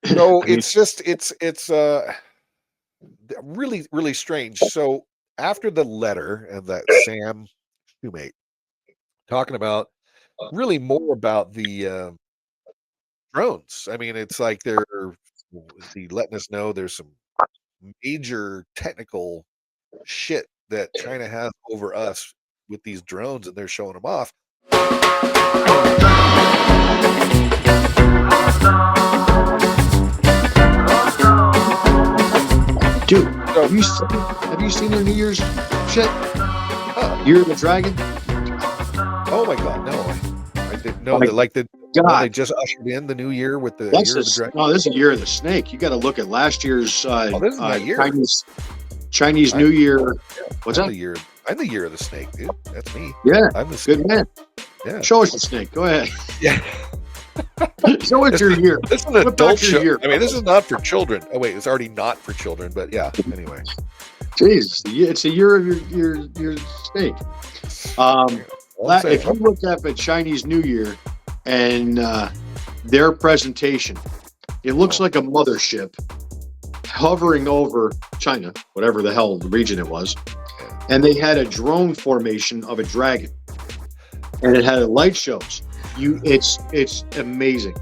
So I mean, it's really, really strange. So after the letter and that Sam Shoemate talking about really more about the drones. I mean, it's like they're letting us know there's some major technical shit that China has over us with these drones, and they're showing them off. dude, have you seen their New Year's shit? Year of the Dragon? Oh my God, no! I didn't know My that. Like God. they just ushered in the new year with the That's year of the dragon. no, this is Year of the Snake. You got to look at last year's This is my year. Chinese New Year. What's I'm that? the year. I'm the year of the snake, dude. That's me. Yeah, I'm the snake. good man. Yeah. Show us the snake. Go ahead. Yeah. Show us your year. This is an Whip adult out your show. year. I mean, this is not for children. Oh wait, it's already not for children. But yeah. Anyway. Jeez, it's a year of your snake. If you look up at Chinese New Year and their presentation, it looks like a mothership hovering over China, whatever the hell the region it was, and they had a drone formation of a dragon, and it had light shows. It's amazing.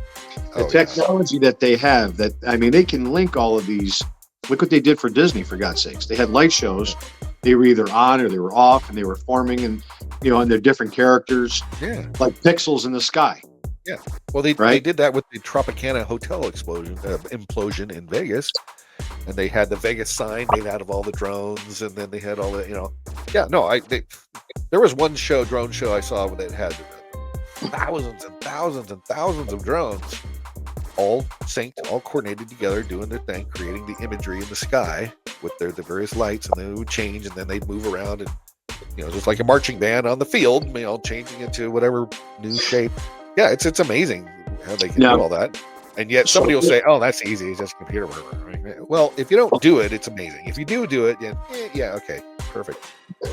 The technology that they have. That I mean, they can link all of these. Look what they did for Disney, for God's sakes. They had light shows. They were either on or they were off, and they were forming, and and they're different characters, like pixels in the sky. Yeah. Well, they did that with the Tropicana hotel implosion in Vegas, and they had the Vegas sign made out of all the drones, and then they had all the Yeah. No, there was one drone show I saw that had thousands and thousands and thousands of drones, all synced, all coordinated together, doing their thing, creating the imagery in the sky with the various lights, and then it would change, and then they'd move around, and just like a marching band on the field, changing into whatever new shape. Yeah, it's amazing how they can do all that, and yet somebody will say, "Oh, that's easy; it's just a computer whatever." Right? Well, if you don't do it, it's amazing. If you do it, yeah, okay, perfect.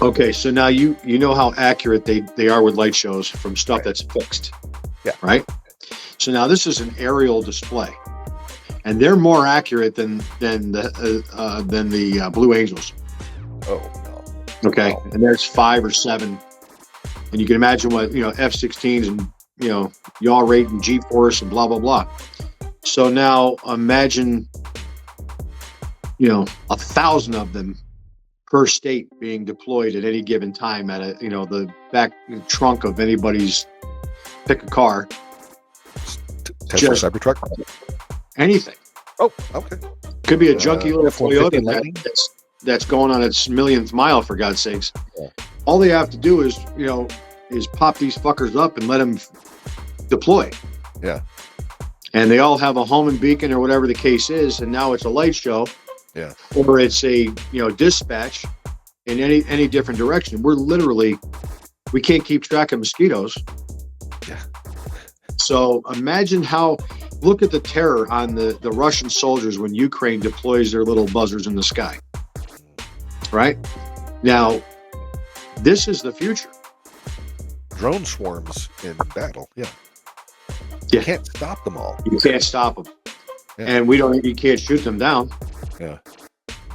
Okay, so now you know how accurate they are with light shows from stuff that's fixed. Yeah. Right. So now this is an aerial display, and they're more accurate than the Blue Angels. Oh no. Okay, and there's 5 or 7, and you can imagine what F-16s and yaw rate and G-force and blah blah blah. So now imagine 1,000 of them per state being deployed at any given time at the back trunk of anybody's, pick a car. Tower Cybertruck? Anything. Oh, okay. Could be a junky little Toyota that's going on its millionth mile, for God's sakes. Yeah. All they have to do is pop these fuckers up and let them deploy. Yeah. And they all have a home and beacon or whatever the case is, and now it's a light show. Yeah. Or it's a dispatch in any different direction. We can't keep track of mosquitoes. Yeah. So imagine look at the terror on the Russian soldiers when Ukraine deploys their little buzzers in the sky. Right? Now, this is the future. Drone swarms in battle. Yeah. You can't stop them all. You can't stop them. Yeah. And you can't shoot them down. Yeah.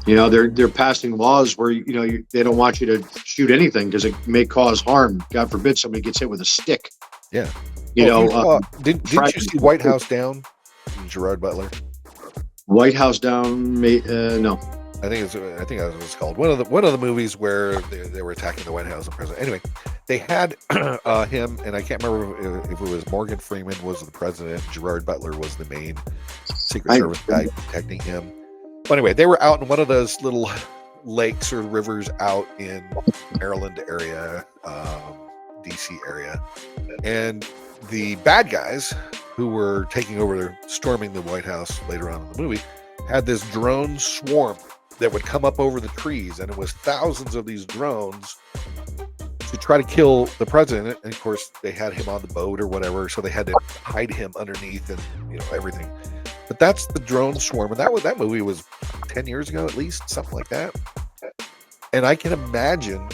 They're passing laws where they don't want you to shoot anything because it may cause harm. God forbid somebody gets hit with a stick. Yeah. Didn't you see White House Down? Gerard Butler. White House Down? No. I think that's what it's called. One of the movies where they were attacking the White House and president. Anyway, they had him, and I can't remember if it was Morgan Freeman was the president, Gerard Butler was the main Secret Service guy protecting him. But anyway, they were out in one of those little lakes or rivers out in Maryland area, DC area, and the bad guys who were storming the White House later on in the movie had this drone swarm that would come up over the trees, and it was thousands of these drones to try to kill the president. And of course, they had him on the boat or whatever, so they had to hide him underneath and everything. But that's the drone swarm, and that movie was 10 years ago at least, something like that. And I can imagine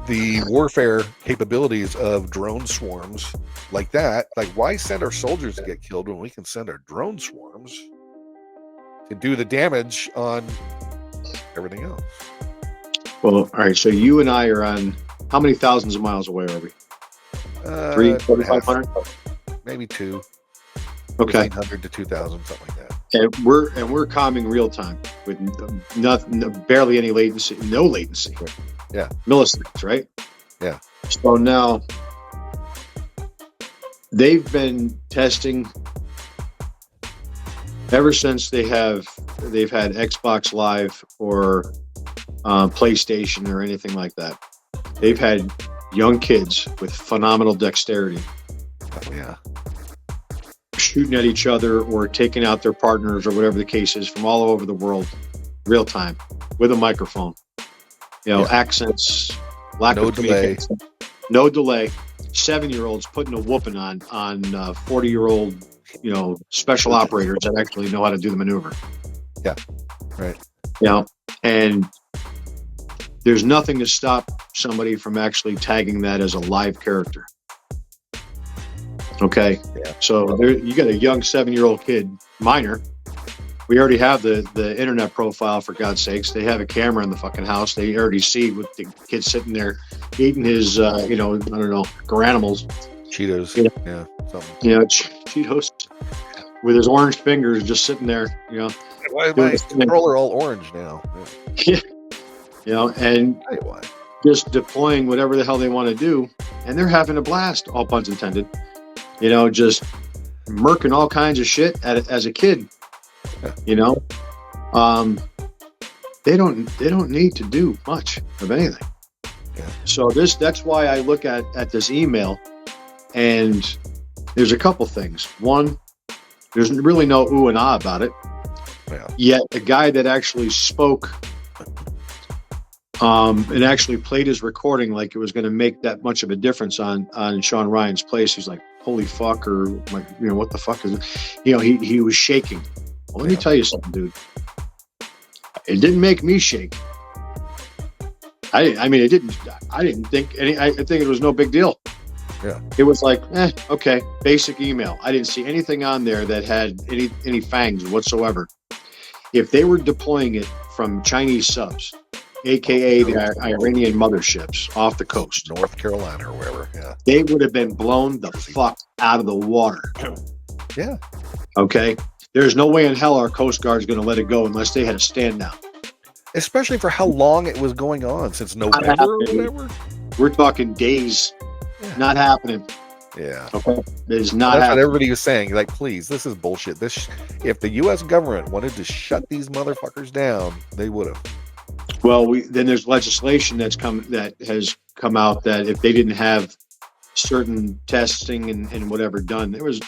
the warfare capabilities of drone swarms like that. Like, why send our soldiers to get killed when we can send our drone swarms can do the damage on everything else. Well, all right. So you and I are on how many thousands of miles away are we? 3,500? Maybe 2. Okay. 1,500 to 2,000, something like that. And we're comming real time with barely any latency, no latency. Yeah. Milliseconds, right? Yeah. So now they've been testing ever since they've had Xbox Live or PlayStation or anything like that. They've had young kids with phenomenal dexterity. Oh, yeah. Shooting at each other or taking out their partners or whatever the case is from all over the world, real time, with a microphone. Accents, lack of communication, no delay. 7-year-olds putting a whooping on 40-year-old, special operators that actually know how to do the maneuver. Yeah, right. And there's nothing to stop somebody from actually tagging that as a live character. Okay. Yeah. So you got a young 7-year-old kid, minor. We already have the internet profile, for God's sakes. They have a camera in the fucking house. They already see what the kid sitting there eating his, I don't know, Garanimals. Cheetos. Yeah. Something. Cheetos with his orange fingers just sitting there, Why is my controller all orange now? Yeah. And just deploying whatever the hell they want to do. And they're having a blast, all puns intended. Just murking all kinds of shit as a kid. They don't need to do much of anything. Yeah. So that's why I look at this email, and there's a couple things. One, there's really no ooh and ah about it. Yeah. Yet the guy that actually spoke and actually played his recording like it was going to make that much of a difference on Sean Ryan's place. He's like, holy fuck, or like, what the fuck is it? He was shaking. Well, let me tell you something, dude. It didn't make me shake. I didn't think any. I think it was no big deal. Yeah. It was like, okay, basic email. I didn't see anything on there that had any fangs whatsoever. If they were deploying it from Chinese subs, aka the Iranian motherships off the coast, North Carolina or wherever, yeah, they would have been blown the fuck out of the water. Yeah. Okay. There's no way in hell our Coast Guard is going to let it go unless they had a stand down. Especially for how long it was going on, since November or whatever. We're talking days. Yeah. Not happening. Yeah. Okay. It's not That's happening. what everybody was saying. Like, please, this is bullshit. If the U.S. government wanted to shut these motherfuckers down, they would have. Well, then there's legislation that has come out that if they didn't have certain testing and whatever done, there was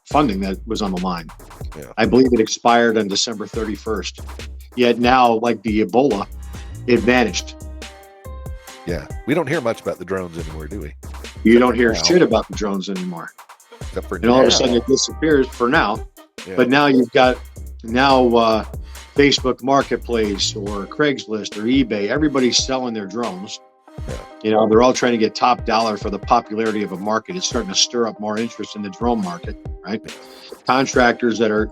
funding that was on the line. Yeah. I believe it expired on December 31st. Yet now, like the Ebola, it vanished. Yeah, we don't hear much about the drones anymore, do we? You don't hear shit about the drones anymore. Except for and all of a sudden it disappears for now. Yeah. But now you've got Facebook Marketplace or Craigslist or eBay. Everybody's selling their drones. Yeah. They're all trying to get top dollar for the popularity of a market. It's starting to stir up more interest in the drone market, right? Contractors that are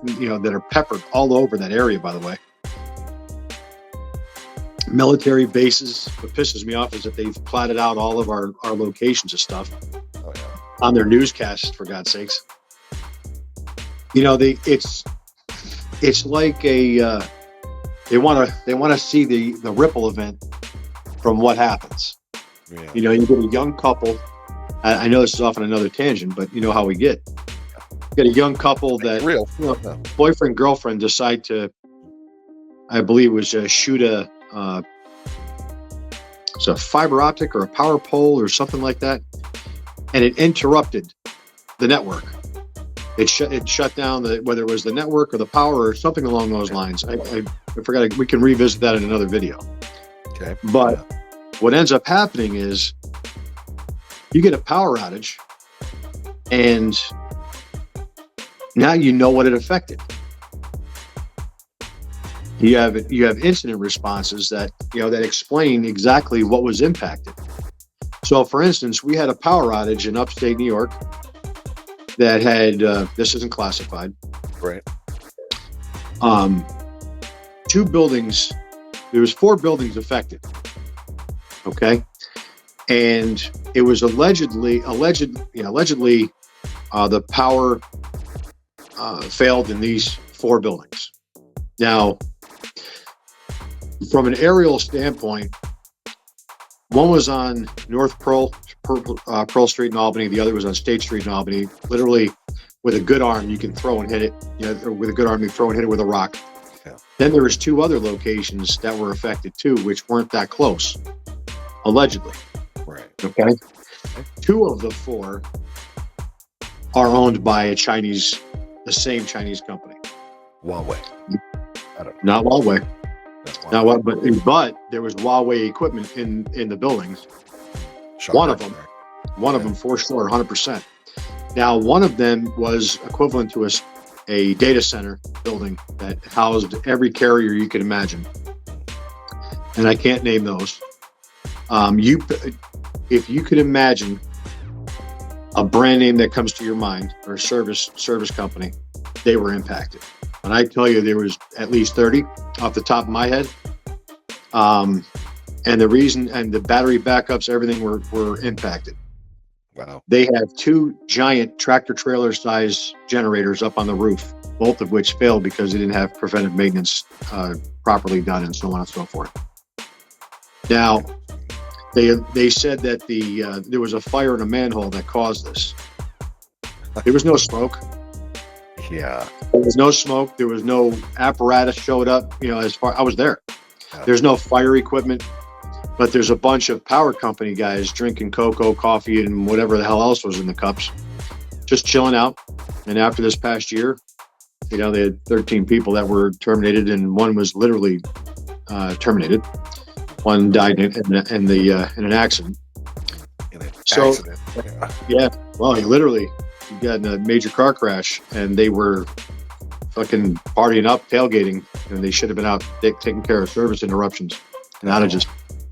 peppered all over that area, by the way. Military bases. What pisses me off is that they've plotted out all of our locations of stuff on their newscasts, for God's sakes. It's like they want to see the ripple event from what happens. Yeah. You get a young couple. I know this is often another tangent, but you know how we get. You get a young couple that boyfriend girlfriend decide to, I believe it was shoot it's a fiber optic or a power pole or something like that, and it interrupted the network. It shut down whether it was the network or the power or something along those lines. I forgot. We can revisit that in another video. Okay. But what ends up happening is you get a power outage, and now you know what it affected. You have incident responses that explain exactly what was impacted. So, for instance, we had a power outage in upstate New York that had this isn't classified. Right. two buildings. There was 4 buildings affected. Okay, and it was allegedly the power failed in these 4 buildings. Now, from an aerial standpoint, one was on North Pearl Street in Albany. The other was on State Street in Albany. Literally, with a good arm, you can throw and hit it. Or with a good arm, you throw and hit it with a rock. Yeah. Then there was 2 other locations that were affected too, which weren't that close, allegedly. Right. Okay. 2 of the 4 are owned by the same Chinese company. Huawei. Not Huawei. Not but there was Huawei equipment in the buildings. One of them for sure, 100%. Now, one of them was equivalent to a data center building that housed every carrier you could imagine, and I can't name those. If you could imagine a brand name that comes to your mind or a service company, they were impacted. And I tell you, there was at least 30 off the top of my head. And the reason and the battery backups, everything were impacted. Wow. They have 2 giant tractor trailer size generators up on the roof, both of which failed because they didn't have preventive maintenance properly done, and so on and so forth. Now, they said that there was a fire in a manhole that caused this. There was no smoke. Yeah. There was no smoke. There was no apparatus showed up. I was there. Yeah. There's no fire equipment, but there's a bunch of power company guys drinking cocoa, coffee, and whatever the hell else was in the cups, just chilling out. And after this past year, they had 13 people that were terminated, and one was literally terminated. One died in an accident. Yeah. Well, he got in a major car crash, and they were fucking partying up, tailgating, and they should have been out taking care of service interruptions and outages.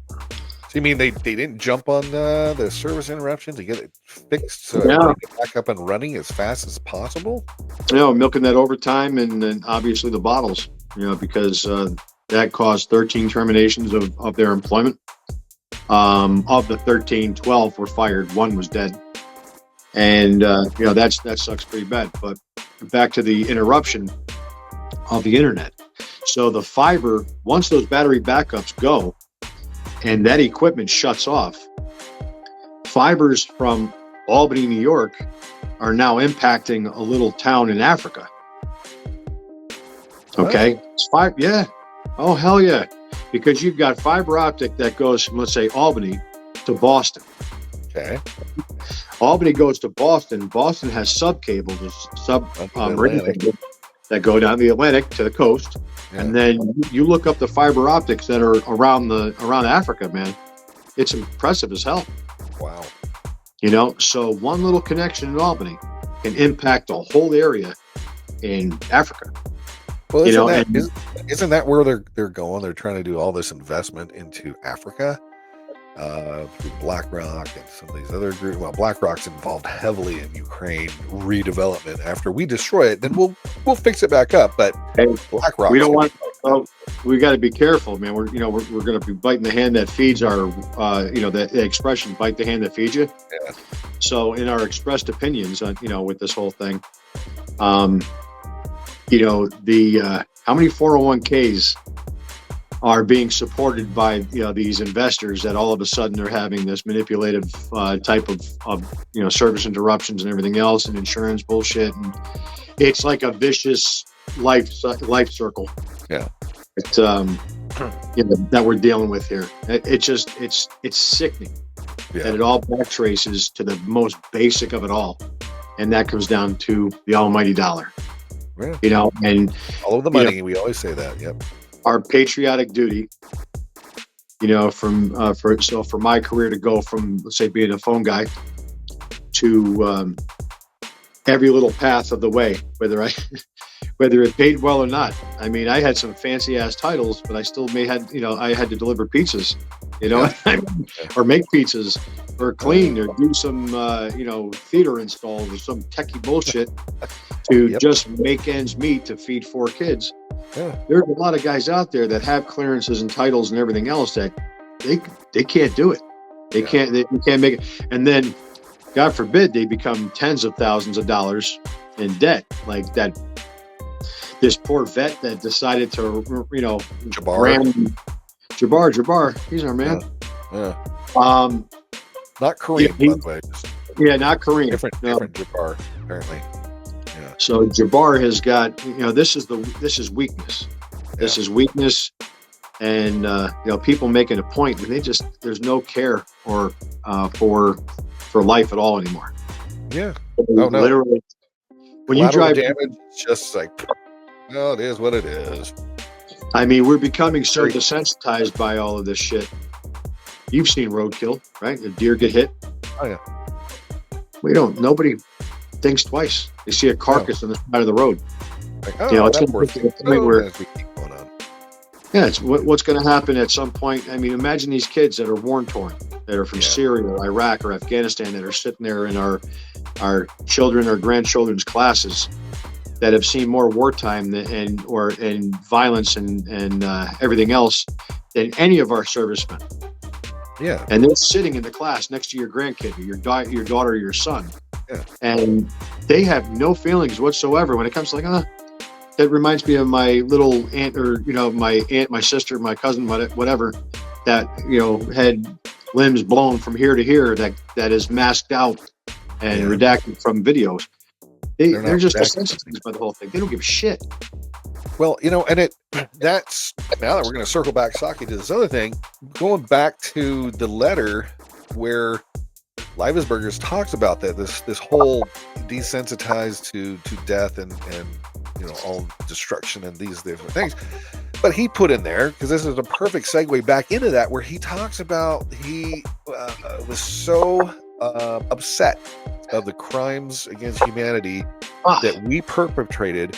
So you mean they didn't jump on the service interruptions to get it fixed so yeah. It get back up and running as fast as possible? Milking that overtime and then obviously the bottles, because that caused 13 terminations of their employment. Of the 13, 12 were fired. 1 was dead. And, that sucks pretty bad. But back to the interruption of the internet. So the fiber, once those battery backups go and that equipment shuts off, fibers from Albany, New York are now impacting a little town in Africa. Okay. What? Yeah. Oh, hell yeah. Because you've got fiber optic that goes from, let's say, Albany to Boston. Okay. Albany goes to Boston. Boston has sub cables, that go down the Atlantic to the coast. Yeah. And then you look up the fiber optics that are around Africa, man. It's impressive as hell. Wow. So one little connection in Albany can impact a whole area in Africa. Well, isn't that where they're going? They're trying to do all this investment into Africa through BlackRock and some of these other groups. Well, BlackRock's involved heavily in Ukraine redevelopment. After we destroy it, then we'll fix it back up. But BlackRock, we don't want. We got to be careful, man. We're going to be biting the hand that feeds our. The expression "bite the hand that feeds you." Yeah. So, in our expressed opinions, with this whole thing. How many 401ks are being supported by these investors that all of a sudden are having this manipulative type of service interruptions and everything else and insurance bullshit, and it's like a vicious life circle. Yeah, that we're dealing with here. It's sickening that it all backtraces to the most basic of it all, and that comes down to the almighty dollar. Yeah. And all of the money. We always say that. Yep. Our patriotic duty, for my career to go from, let's say, being a phone guy to every little path of the way, whether it paid well or not. I mean, I had some fancy ass titles, but I still I had to deliver pizzas, or make pizzas, or clean, or do some, theater installs or some techie bullshit to just make ends meet to feed 4 kids. Yeah. There's a lot of guys out there that have clearances and titles and everything else that they can't do it. They can't make it. And then, God forbid, they become tens of thousands of dollars in debt. Like that, this poor vet that decided to, Jabbar, he's our man. Yeah. Not Korean, by the way. Not Korean. Different Jabbar, apparently. Yeah. So Jabbar has got, this is weakness. This is weakness, and people making a point, and there's no care or for life at all anymore. Yeah. No. Literally, when you drive damage, it's just like, no, it is what it is. I mean, we're becoming so desensitized by all of this shit. You've seen roadkill, right? A deer get hit. Oh yeah. Nobody thinks twice. They see a carcass on the side of the road. Like, it's going to get to the point where, going on. Yeah, it's what's going to happen at some point. I mean, imagine these kids that are war-torn, that are from Syria or Iraq or Afghanistan, that are sitting there in our children or grandchildren's classes, that have seen more wartime and violence and everything else than any of our servicemen. Yeah. And they're sitting in the class next to your grandkid or your daughter or your son. Yeah. And they have no feelings whatsoever when it comes to that reminds me of my little aunt or, my aunt, my sister, my cousin, whatever, that, had limbs blown from here to here that is masked out and redacted from videos. They're just desensitized by the whole thing. They don't give a shit. Well, and that's, now that we're going to circle back, Saki, to this other thing, going back to the letter where Livelsberger talks about that, this whole desensitized to death and all destruction and these different things. But he put in there, because this is a perfect segue back into that, where he talks about he was so upset of the crimes against humanity that we perpetrated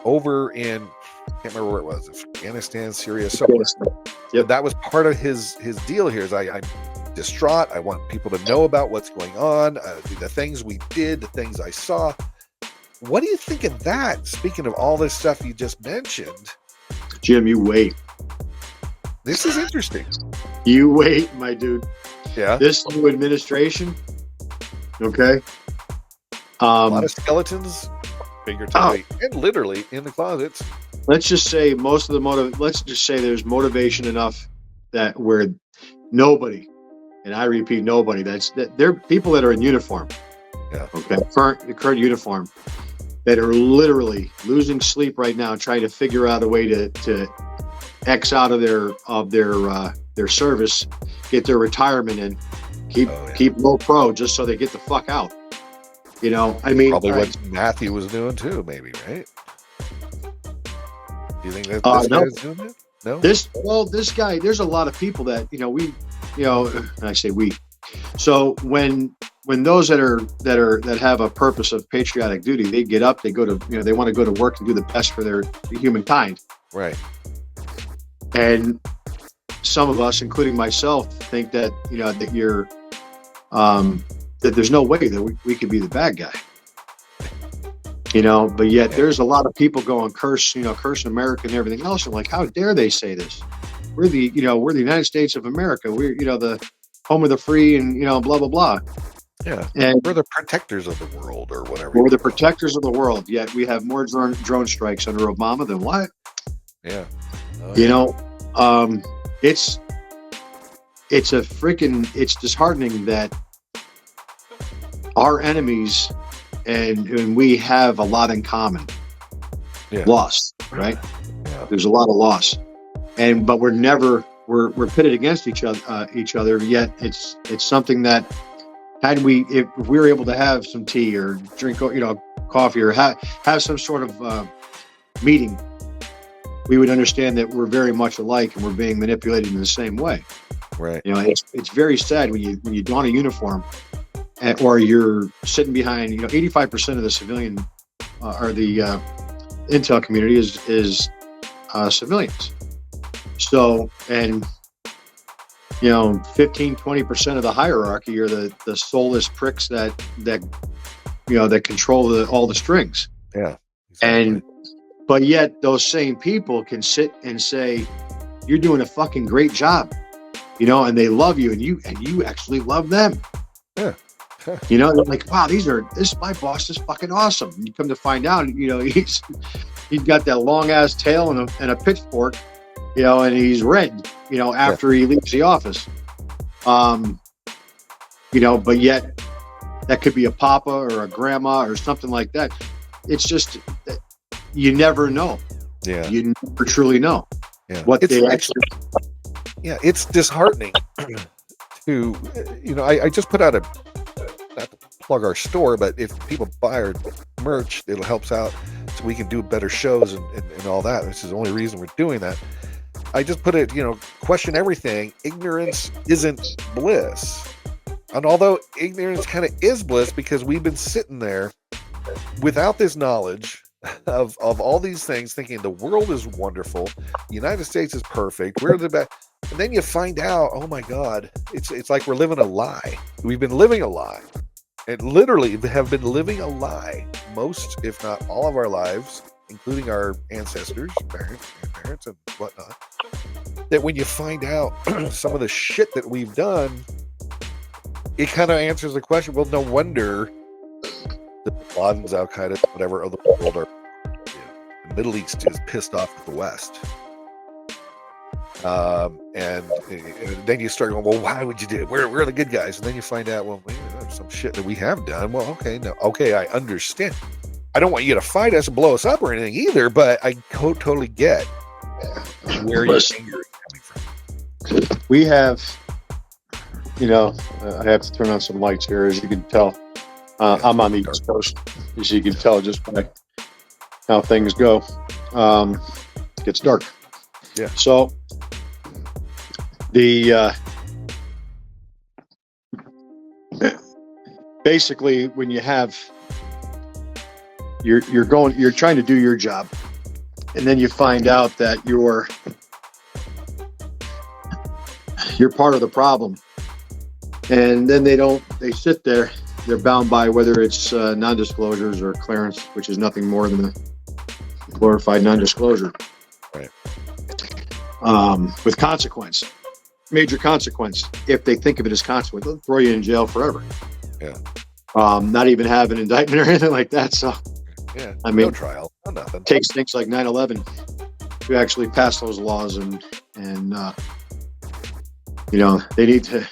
over in, I can't remember where it was, Afghanistan, Syria, somewhere. Yep. That was part of his deal here. Is I'm distraught. I want people to know about what's going on, the things we did, the things I saw. What do you think of that? Speaking of all this stuff you just mentioned, Jim, you wait. This is interesting. You wait, my dude. Yeah. This new administration. Okay. A lot of skeletons, figuratively and literally, in the closets. Let's just say let's just say there's motivation enough that where nobody, and I repeat, nobody, they're people that are in uniform. Yeah. Okay. Current uniform, that are literally losing sleep right now, trying to figure out a way to X out of their service, get their retirement in, keep low pro, just so they get the fuck out. I mean, probably what Matthew was doing too, maybe, right? Do you think that this guy is doing it? No. This guy. There's a lot of people that I say we. So when those that have a purpose of patriotic duty, they get up, they go to they want to go to work and do the best for their humankind. Right. And some of us, including myself, think that that you're that there's no way that we could be the bad guy. But yet there's a lot of people going cursing America and everything else. And like, how dare they say this? We're the United States of America. We're the home of the free and blah blah blah. Yeah, and we're the protectors of the world or whatever. We're the protectors of the world. Yet we have more drone strikes under Obama than what? Yeah. It's disheartening that our enemies and we have a lot in common. Yeah. Loss, right? Yeah. There's a lot of loss, but we're pitted against each other. Yet it's something that if we were able to have some tea or drink coffee or have some sort of meeting, we would understand that we're very much alike and we're being manipulated in the same way. Right. It's very sad when you don a uniform or you're sitting behind. 85% of the civilian or the intel community is civilians. So, and 15-20% of the hierarchy are the soulless pricks that control all the strings. Yeah. Exactly. But yet those same people can sit and say, you're doing a fucking great job, and they love you, and you actually love them. Yeah. They're like, wow, my boss is fucking awesome. And you come to find out, he's got that long ass tail and a pitchfork, and he's red, after he leaves the office. But yet that could be a papa or a grandma or something like that. It's just, you never know. Yeah. You never truly know what they actually. Yeah, it's disheartening to, I just put out not to plug our store, but if people buy our merch, it'll helps out so we can do better shows and all that. This is the only reason we're doing that. I just put it, question everything. Ignorance isn't bliss. And although ignorance kind of is bliss, because we've been sitting there without this knowledge of all these things, thinking the world is wonderful, the United States is perfect, we're the best. And then you find out, oh my God, it's like we're living a lie. We've been living a lie. And literally have been living a lie most, if not all of our lives, including our ancestors, parents, and whatnot. That when you find out some of the shit that we've done, it kind of answers the question, well, no wonder the Ladens, Al Qaeda, whatever of the world are, the Middle East is pissed off with the West. And then you start going, well, why would you do it? We're the good guys. And then you find out, well, there's some shit that we have done. Well, okay, I understand. I don't want you to fight us and blow us up or anything either, but I totally get where your anger is coming from. We have, I have to turn on some lights here, as you can tell. I'm on the East Coast, as you can tell just by how things go. It gets dark. Yeah. So basically, when you have you're trying to do your job, and then you find out that you're part of the problem, and then they sit there, they're bound by whether it's non-disclosures or clearance, which is nothing more than a glorified non-disclosure. Right. With consequence, major consequence. If they think of it as consequence, they'll throw you in jail forever. Yeah. Not even have an indictment or anything like that. So, yeah, I mean, no trial, no nothing. Takes things like 9/11 to actually pass those laws, and they need to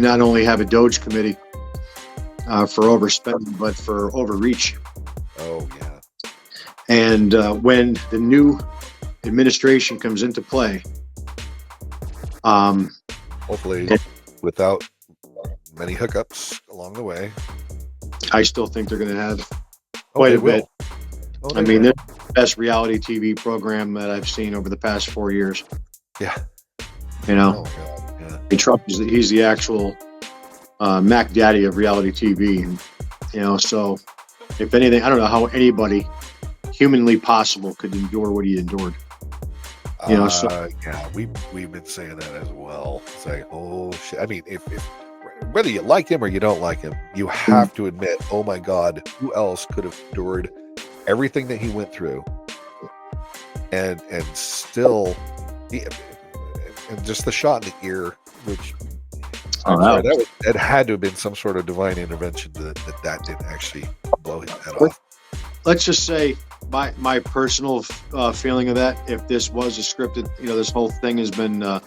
not only have a Doge committee for overspending, but for overreach. Oh yeah. And when the new administration comes into play, hopefully without many hookups along the way, I still think they're going to have quite a bit. I mean, they're the best reality TV program that I've seen over the past 4 years. Yeah. Oh, yeah. And Trump he's the actual Mac Daddy of reality TV, and so if anything, I don't know how anybody humanly possible could endure what he endured. Yeah, we've been saying that as well. It's like, oh shit. I mean, if whether you like him or you don't like him, you have to admit, oh my God, who else could have endured everything that he went through, and still, and just the shot in the ear, which that had to have been some sort of divine intervention that didn't actually blow his head off. Let's just say my personal feeling of that, if this was a scripted, this whole thing has been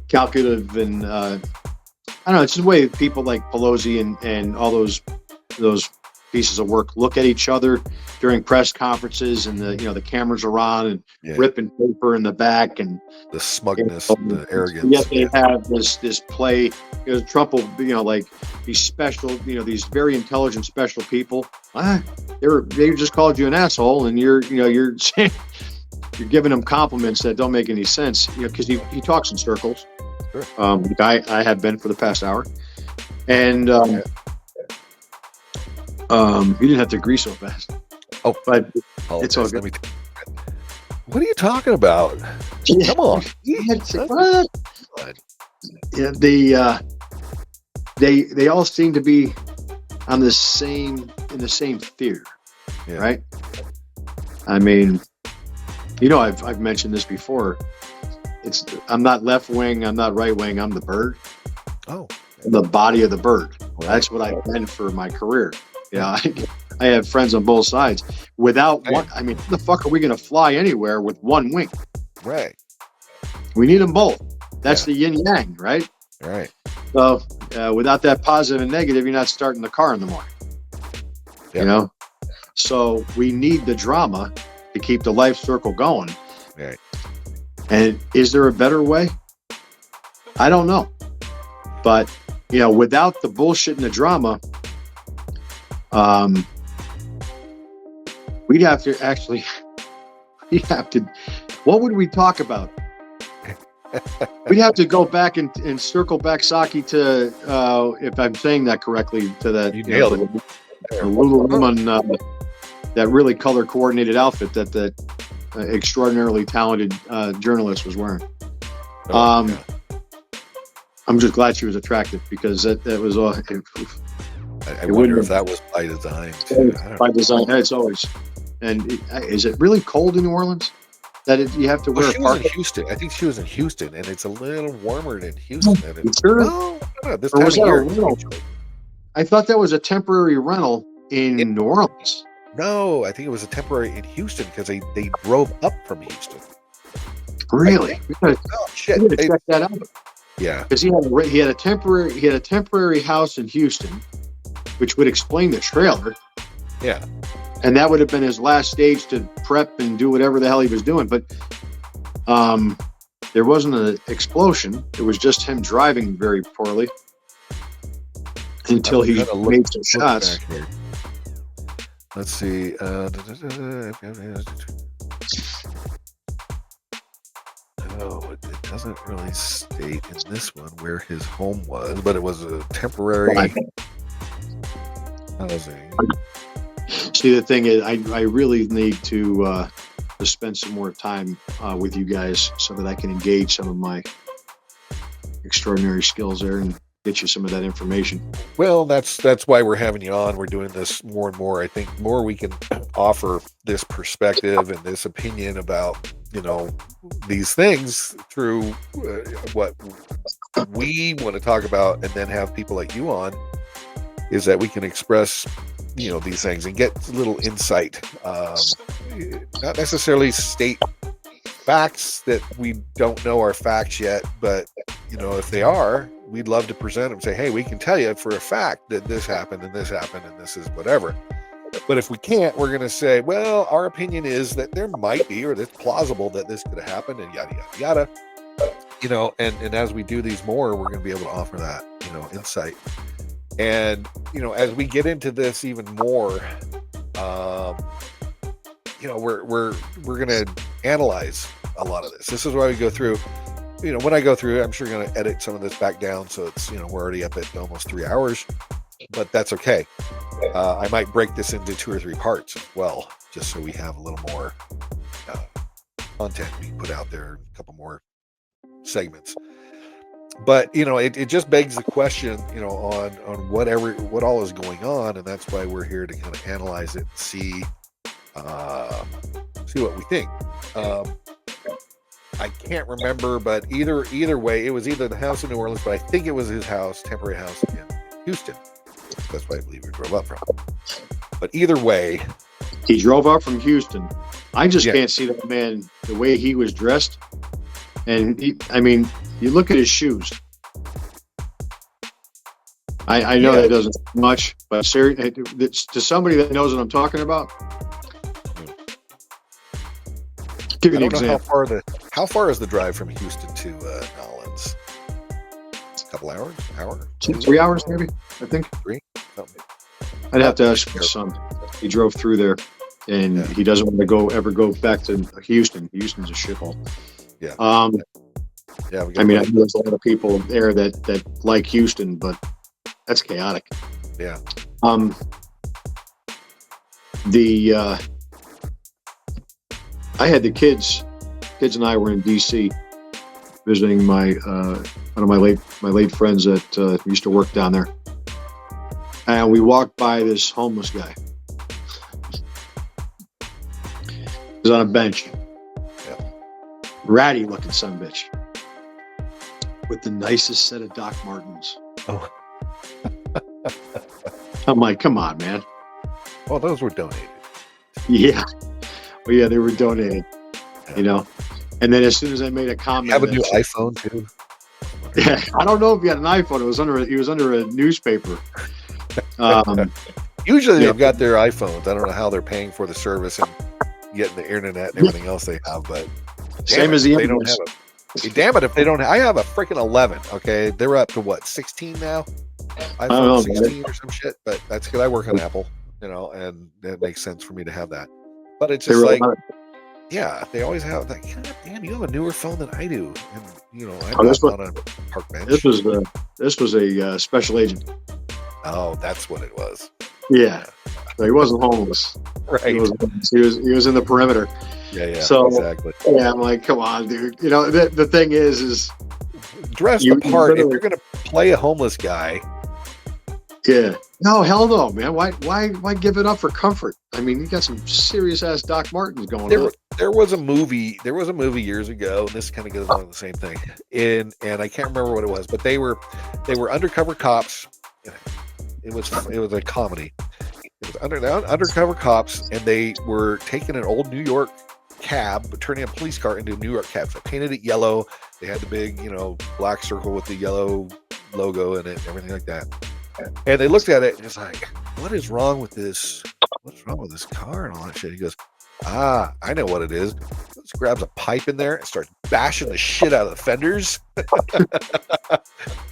calculative, and I don't know, it's the way people like Pelosi and all those pieces of work look at each other during press conferences, and the cameras are on, and ripping paper in the back, and the smugness, and the arrogance. Yet they have this play. Trump will these special, these very intelligent special people. They just called you an asshole, and you're saying, you're giving him compliments that don't make any sense. Because he talks in circles. Sure. I have been for the past hour, and you didn't have to agree so fast. Oh, but it's all good. What are you talking about? Come on. Yeah, they all seem to be in the same fear, right? I mean, You know, I've mentioned this before. I'm not left wing, I'm not right wing, I'm the bird. Oh, The body of the bird. right. That's what I've been for my career. Yeah, I have friends on both sides. Without one, I mean, how the fuck are we going to fly anywhere with one wing? Right. We need them both. That's the yin yang, right? Right. So without that positive and negative, you're not starting the car in the morning. Yep. You know? So we need the drama to keep the life circle going. Right. And is there a better way? I don't know. But, you know, without the bullshit and the drama, we'd have to actually, what would we talk about? We'd have to go back and circle back Saki to, if I'm saying that correctly, to that You nailed it. The Lululemon, that really color coordinated outfit that extraordinarily talented journalist was wearing. Yeah. I'm just glad she was attractive because that was all. I wonder if that was by design too. By design, it's always. And is it really cold in New Orleans that you have to wear She a was parka? in Houston. I think she was in Houston, and it's a little warmer than Houston. Sure? No, this Or time was of that a year. rental? I thought that was a temporary rental in New Orleans. No, I think it was a temporary in Houston because they drove up from Houston. Really? Oh shit! We gotta check that out. Yeah. Because he had a temporary house in Houston, which would explain the trailer. Yeah. And that would have been his last stage to prep and do whatever the hell he was doing. But there wasn't an explosion. It was just him driving very poorly until he made some shots. Let's see. No, it doesn't really state in this one where his home was, but it was a temporary housing. See, the thing is, I really need to spend some more time with you guys so that I can engage some of my extraordinary skills there and get you some of that information. Well, that's why we're having you on. We're doing this more and more. I think more we can offer this perspective and this opinion about, you know, these things through what we want to talk about, and then have people like you on, is that we can express, you know, these things and get a little insight. Not necessarily state facts that we don't know are facts yet, but, you know, if they are, we'd love to present them, say, hey, we can tell you for a fact that this happened and this happened and this is whatever. But if we can't, we're going to say, well, our opinion is that there might be, or it's plausible that this could have happened, and yada, yada, yada. You know, and as we do these more, we're going to be able to offer that, you know, insight. And, you know, as we get into this even more, you know, we're going to analyze a lot of this. This is why we go through, you know, when I go through, I'm sure going to edit some of this back down. So it's, you know, we're already up at almost 3 hours, but that's okay. I might break this into 2 or 3 parts as well, just so we have a little more content we can put out there, a couple more segments. But, you know, it just begs the question, you know, on what all is going on, and that's why we're here to kind of analyze it and see what we think. I can't remember, but either way, it was either the house in New Orleans, but I think it was his house, temporary house in Houston. That's why I believe he drove up from. But either way, he drove up from Houston. I just can't see that man, the way he was dressed. And I mean, you look at his shoes. I know that doesn't much, but seriously, to somebody that knows what I'm talking about, give you an example. How far is the drive from Houston to Nolens? A couple hours, hour, 3 hours maybe. I think 3. I'd have to ask my son. He drove through there, and he doesn't want to ever go back to Houston. Houston's a shithole. Yeah. I mean, I know there's a lot of people there that like Houston, but that's chaotic. Yeah. I had the kids and I were in DC visiting my one of my late friends that used to work down there, and we walked by this homeless guy. He was on a bench, Ratty looking sumbitch with the nicest set of Doc Martens. Oh. I'm like, come on, man. Well, those were donated. Yeah. Well, yeah, they were donated, you know. And then as soon as I made a comment, You have a new iPhone too. Yeah, I don't know if he had an iPhone. It was under a newspaper. Usually they've got their iPhones. I don't know how they're paying for the service and getting the internet and everything else they have, but same as the they don't have it. Damn it if they don't. I have a freaking 11. Okay, they're up to what, 16 now? iPhone 16 or some shit. But that's because I work on Apple, you know, and it makes sense for me to have that. But it's just like, yeah, they always have that. God damn, you have a newer phone than I do, and you know, I'm not on a park bench. This was a special agent. Oh, that's what it was. Yeah, so he wasn't homeless. Right. He was in the perimeter. Yeah. So exactly. Yeah, I'm like, come on, dude. You know, the thing is dress the part. If you're gonna play a homeless guy. Yeah. No, hell no, man. Why give it up for comfort? I mean, you got some serious ass Doc Martens going on. There was a movie years ago, and this kind of goes on the same thing. And I can't remember what it was, but they were undercover cops. It was a comedy. It was undercover cops, and they were taking an old New York cab, but turning a police car into a New York cab. So they painted it yellow. They had the big, you know, black circle with the yellow logo in it, and everything like that. And they looked at it and it's like, what is wrong with this? What's wrong with this car and all that shit? He goes, I know what it is. Just grabs a pipe in there and starts bashing the shit out of the fenders.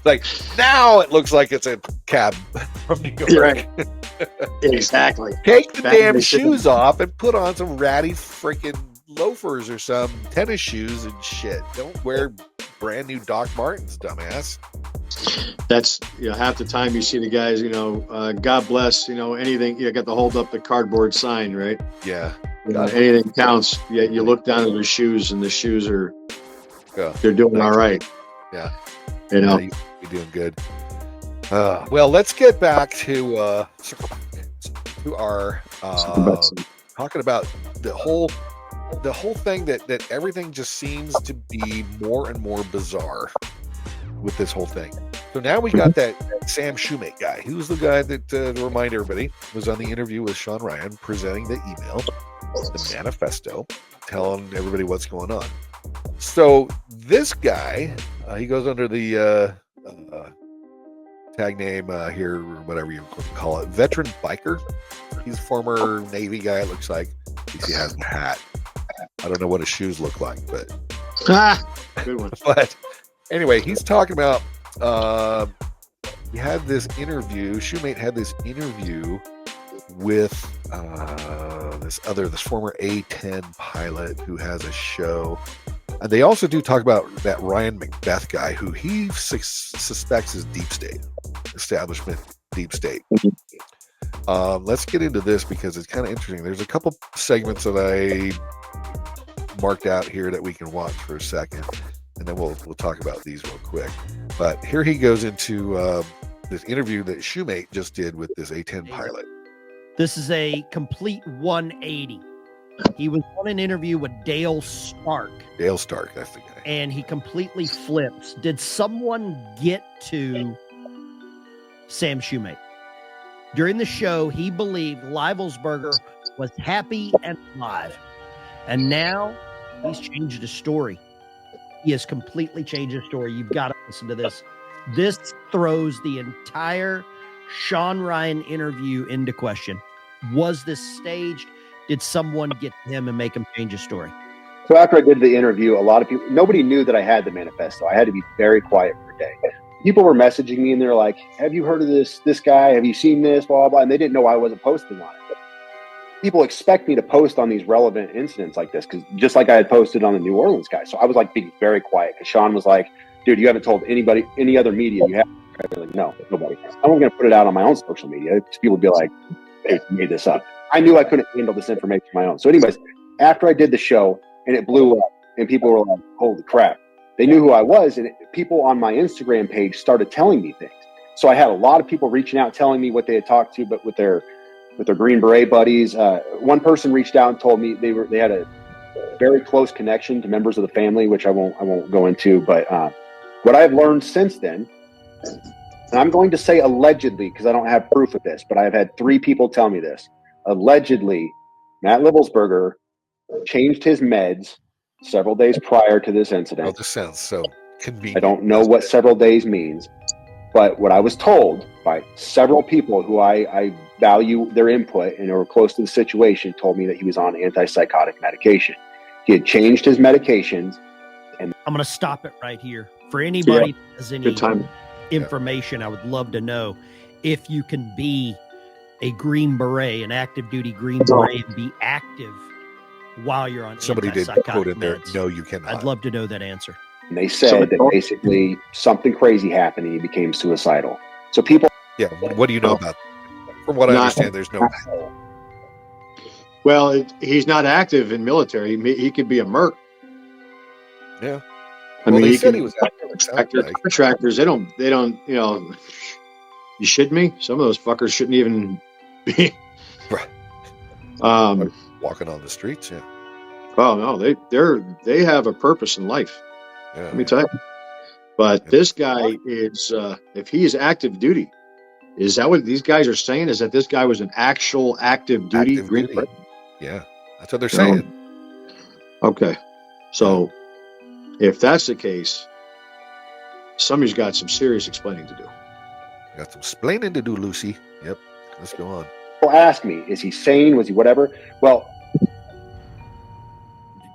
Like, now it looks like it's a cab from New York. Right. Exactly. Take the damn shoes off and put on some ratty freaking loafers or some tennis shoes and shit. Don't wear brand new Doc Martens, dumbass. That's, you know, half the time you see the guys, you know, God bless, you know, anything, you got to hold up the cardboard sign, right? Yeah. You know, anything counts. Yeah, you look down at their shoes and the shoes are, they're doing all right. Yeah. You know, you're doing good. Well, let's get back to our talking about the whole thing that everything just seems to be more and more bizarre with this whole thing. So now we got that Sam Shoemate guy. He was the guy that, to remind everybody, was on the interview with Sean Ryan, presenting the email, the manifesto, telling everybody what's going on. So this guy, he goes under the tag name here, or whatever you call it, veteran biker. He's a former Navy guy, it looks like. At least he has a hat. I don't know what his shoes look like, but good one. But anyway, he's talking about he had this interview. Shoemate had this interview with this former A-10 pilot who has a show, and they also do talk about that Ryan Macbeth guy who he suspects is deep state establishment, deep state. Let's get into this because it's kind of interesting. There's a couple segments that I marked out here that we can watch for a second, and then we'll talk about these real quick. But here he goes into this interview that Shoemate just did with this A-10 pilot. This is a complete 180. He was on an interview with Dale Stark. Dale Stark, that's the guy. And he completely flips. Did someone get to Sam Shoemate? During the show, he believed Livelsberger was happy and alive. And now he's changed his story. He has completely changed his story. You've got to listen to this. This throws the entire Sean Ryan interview into question. Was this staged? Did someone get to him and make him change his story? So after I did the interview, a lot of people, nobody knew that I had the manifesto. I had to be very quiet for a day. People were messaging me and they're like, have you heard of this guy? Have you seen this? Blah, blah, blah. And they didn't know I wasn't posting on it. People expect me to post on these relevant incidents like this, because just like I had posted on the New Orleans guy. So I was like being very quiet because Sean was like, dude, you haven't told anybody, any other media you have. I was like, no, nobody. I'm going to put it out on my own social media. People would be like, hey, you made this up. I knew I couldn't handle this information on my own. So anyways, after I did the show and it blew up and people were like, holy crap, they knew who I was. And people on my Instagram page started telling me things. So I had a lot of people reaching out, telling me what they had talked to, but with their Green Beret buddies. One person reached out and told me they had a very close connection to members of the family, which I won't go into. But what I've learned since then, and I'm going to say allegedly because I don't have proof of this, but I've had 3 people tell me this. Allegedly, Matt Livelsberger changed his meds several days prior to this incident. Oh, this sounds so convenient. I don't know what several days means, but what I was told by several people who I value their input and are close to the situation told me that he was on antipsychotic medication. He had changed his medications. I'm going to stop it right here. For anybody that has any Good time. information, I would love to know if you can be a Green Beret, an active duty Green Beret, and be active while you're on Somebody did antipsychotic quote in there. meds. No, you cannot. I'd love to know that answer. And they said that basically something crazy happened and he became suicidal. So people. Yeah. What do you know about? From what I understand, there's no. Well, he's not active in military. He could be a merc. Yeah. I mean, he said he was active. Contractors, they don't, you know, you shit me? Some of those fuckers shouldn't even be Right. Walking on the streets. Yeah. Oh no, they have a purpose in life. Yeah. Let me tell you. But this guy is, if he is active duty, is that what these guys are saying? Is that this guy was an actual active duty Green Beret? Yeah, that's what they're saying. Okay, so if that's the case, somebody's got some serious explaining to do. Got some splaining to do, Lucy. Yep. Let's go on. People ask me, is he sane? Was he whatever? Well,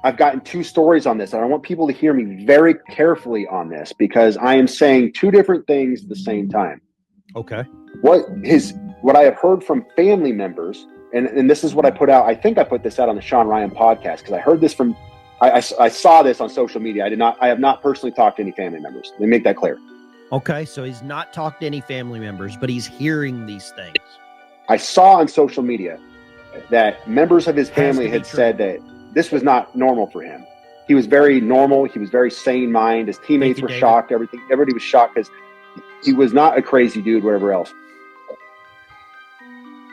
I've gotten 2 stories on this, and I want people to hear me very carefully on this because I am saying 2 different things at the same time. Okay. What I have heard from family members, and this is what I put out. I think I put this out on the Sean Ryan podcast because I heard this from. I saw this on social media. I have not personally talked to any family members. Let me make that clear. Okay, so he's not talked to any family members, but he's hearing these things. I saw on social media that members of his family had said that this was not normal for him. He was very normal. He was very sane mind. His teammates were shocked. Everybody was shocked because he was not a crazy dude, whatever else.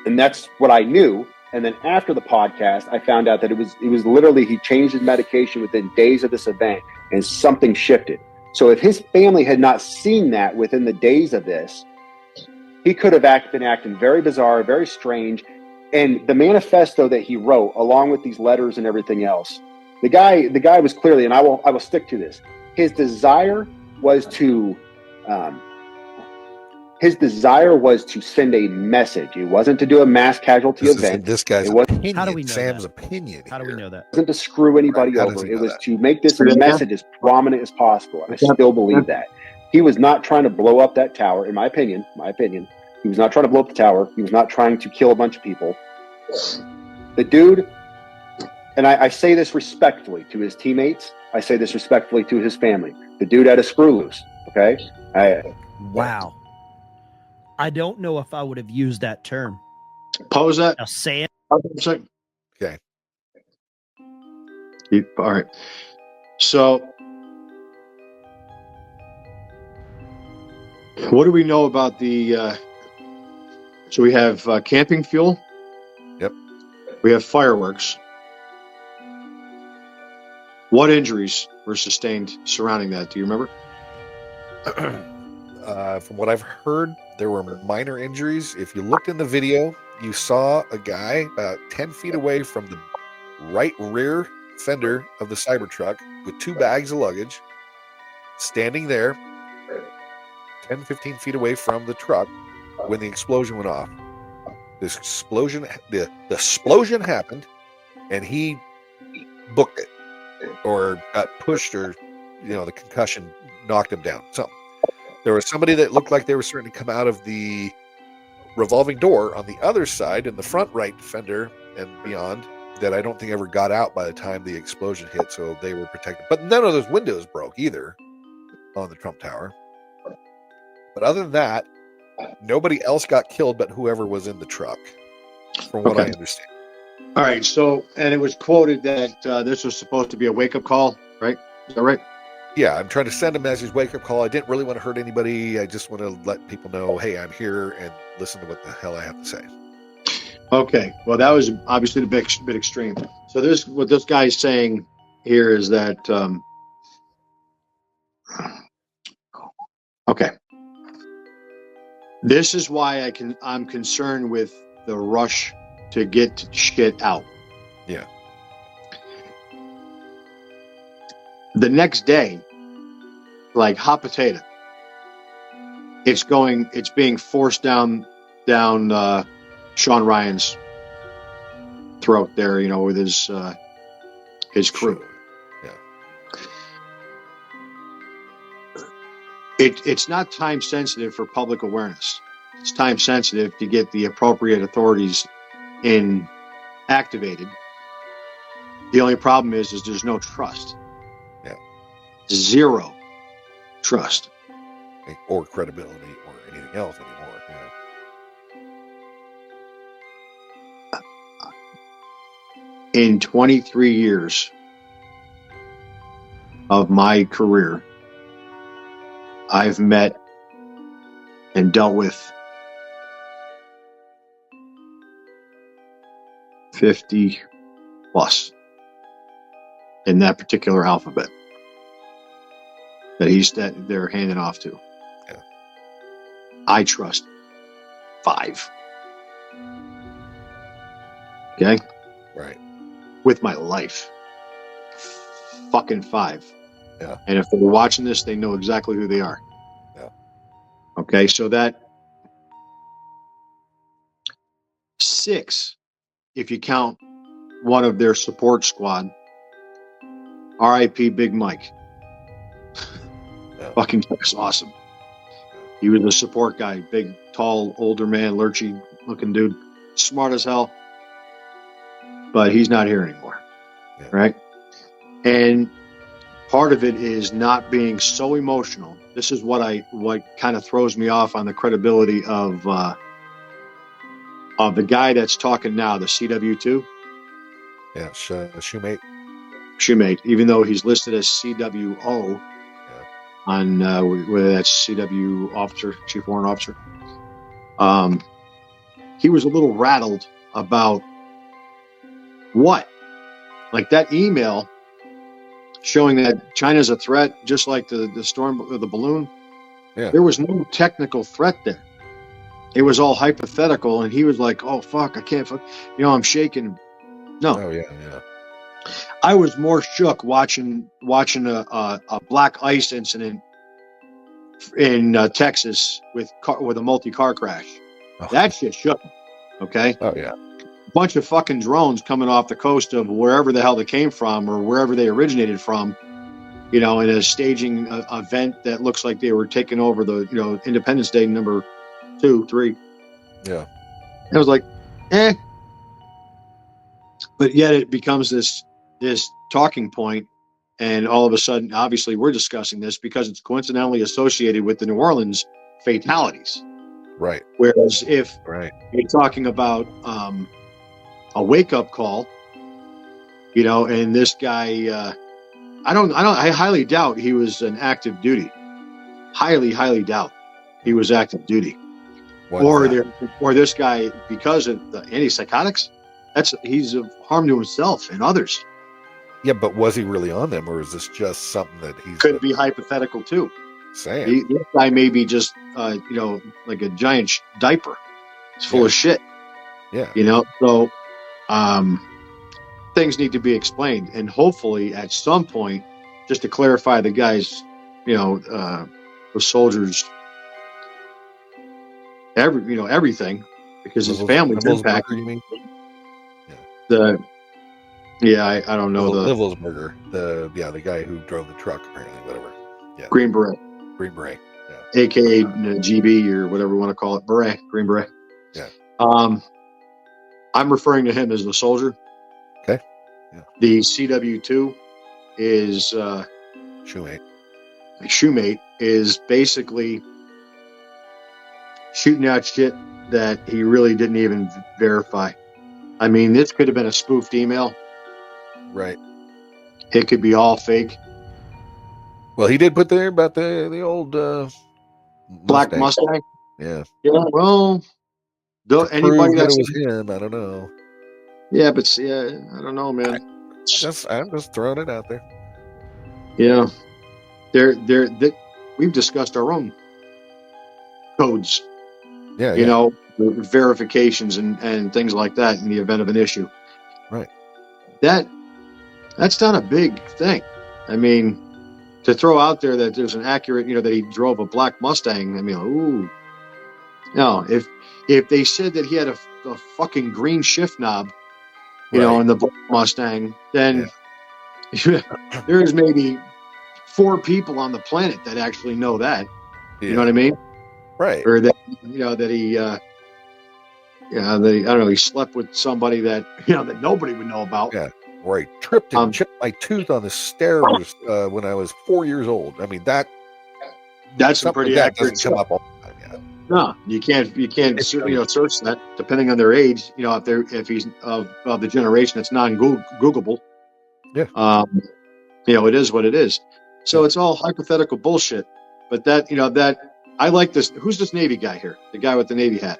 And that's what I knew. And then after the podcast, I found out that it was literally he changed his medication within days of this event and something shifted. So if his family had not seen that within the days of this, he could have been acting very bizarre, very strange. And the manifesto that he wrote, along with these letters and everything else, the guy was clearly, and I will stick to this. His desire was to send a message. It wasn't to do a mass casualty event. This guy's opinion. How do we know Sam's that? opinion. How do we know that? It wasn't to screw anybody over. It was to make this message as prominent as possible. And I still believe that. He was not trying to blow up that tower, in my opinion. He was not trying to blow up the tower. He was not trying to kill a bunch of people. The dude, and I say this respectfully to his teammates. I say this respectfully to his family. The dude had a screw loose. Okay. Wow. I don't know if I would have used that term. Pose that. Now, Sam. Okay. All right. So, what do we know about the? So we have camping fuel. Yep. We have fireworks. What injuries were sustained surrounding that? Do you remember? From what I've heard, there were minor injuries. If you looked in the video, you saw a guy about 10 feet away from the right rear fender of the Cybertruck with 2 bags of luggage, standing there 10, 15 feet away from the truck when the explosion went off. The explosion happened, and he booked it, or got pushed, or the concussion knocked him down. So there was somebody that looked like they were starting to come out of the revolving door on the other side in the front right fender and beyond that I don't think ever got out by the time the explosion hit, so they were protected. But none of those windows broke either on the Trump Tower. But other than that, nobody else got killed but whoever was in the truck, from what I understand. All right. So, and it was quoted that this was supposed to be a wake-up call, right? Is that right? Yeah, I'm trying to send a message, wake-up call. I didn't really want to hurt anybody. I just want to let people know, hey, I'm here, and listen to what the hell I have to say. Okay, well, that was obviously a bit extreme. So what this guy's saying here is that okay, this is why I'm concerned with the rush to get shit out. Yeah. The next day, like hot potato, it's being forced down Sean Ryan's throat there, with his crew. Yeah. It's not time sensitive for public awareness. It's time sensitive to get the appropriate authorities activated. The only problem is there's no trust. Yeah. Zero trust. Or credibility or anything else anymore. Yeah. In 23 years of my career, I've met and dealt with 50 plus in that particular alphabet that they're handing off to. Yeah. I trust 5. Okay? Right. With my life. Fucking 5. Yeah. And if they're watching this, they know exactly who they are. Yeah. Okay, so that 6, if you count one of their support squad, R.I.P. Big Mike. Yeah. Fucking was awesome. He was a support guy, big, tall, older man, lurchy looking dude, smart as hell. But he's not here anymore, Yeah. right? And part of it is not being so emotional. This is what kind of throws me off on the credibility of the guy that's talking now, the CW2. Yeah, Shoemate. Shoemate, even though he's listed as CWO on whether that's CW officer, chief warrant officer. He was a little rattled about what? Like that email showing that China's a threat, just like the storm of the balloon. Yeah. There was no technical threat there. It was all hypothetical, and he was like, "Oh fuck, I can't fuck," I'm shaking. No. Oh yeah. I was more shook watching a black ice incident in Texas with a multi-car crash. Oh. That shit shook me. Okay. Oh yeah. A bunch of fucking drones coming off the coast of wherever the hell they came from or wherever they originated from, in a staging event that looks like they were taking over the Independence Day number 2, 3. Yeah. I was like, but yet it becomes this talking point, and all of a sudden, obviously, we're discussing this because it's coincidentally associated with the New Orleans fatalities. Right. Whereas if you're talking about a wake-up call, and this guy, I highly doubt he was an active duty. Highly doubt he was active duty. Or this guy, because of the antipsychotics, he's a harm to himself and others. Yeah, but was he really on them, or is this just something that he's could be hypothetical too? Saying This guy may be just like a giant diaper. It's full of shit. Yeah. So things need to be explained, and hopefully at some point, just to clarify the guy's, the soldiers, everything, because his family's impacted. You mean? I don't know Livelsberger, the guy who drove the truck, apparently, whatever. Yeah. Green Beret, yeah. AKA GB or whatever you want to call it, Beret, Green Beret. Yeah. I'm referring to him as the soldier. Okay. Yeah. The CW2 is Shoemate. Shoemate is basically shooting out shit that he really didn't even verify. I mean, this could have been a spoofed email. Right. It could be all fake. Well, he did put there about the old Black Mustang. Yeah. Yeah. Well, Though to anybody prove that that's it was him, I don't know. yeah, but yeah, I don't know, man. I'm just throwing it out there. Yeah, we've discussed our own codes, Yeah, you yeah, know, verifications and things like that in the event of an issue. right. That's not a big thing. I mean, to throw out there that there's an accurate, that he drove a black Mustang. I mean, ooh, no. If they said that he had a fucking green shift knob, Right. in the black Mustang, Yeah. then there's maybe 4 people on the planet that actually know that. You know what I mean? Right. Or that that he I don't know, he slept with somebody that that nobody would know about. Yeah. Or I tripped and chipped my tooth on the stairs when I was 4 years old. I mean, that's some something pretty like that accurate doesn't come stuff. up all the time. Yeah. No, you can't search that depending on their age. If he's of the generation that's non-Googleable. Yeah. It is what it is. So it's all hypothetical bullshit. But that I like this. Who's this Navy guy here? The guy with the Navy hat.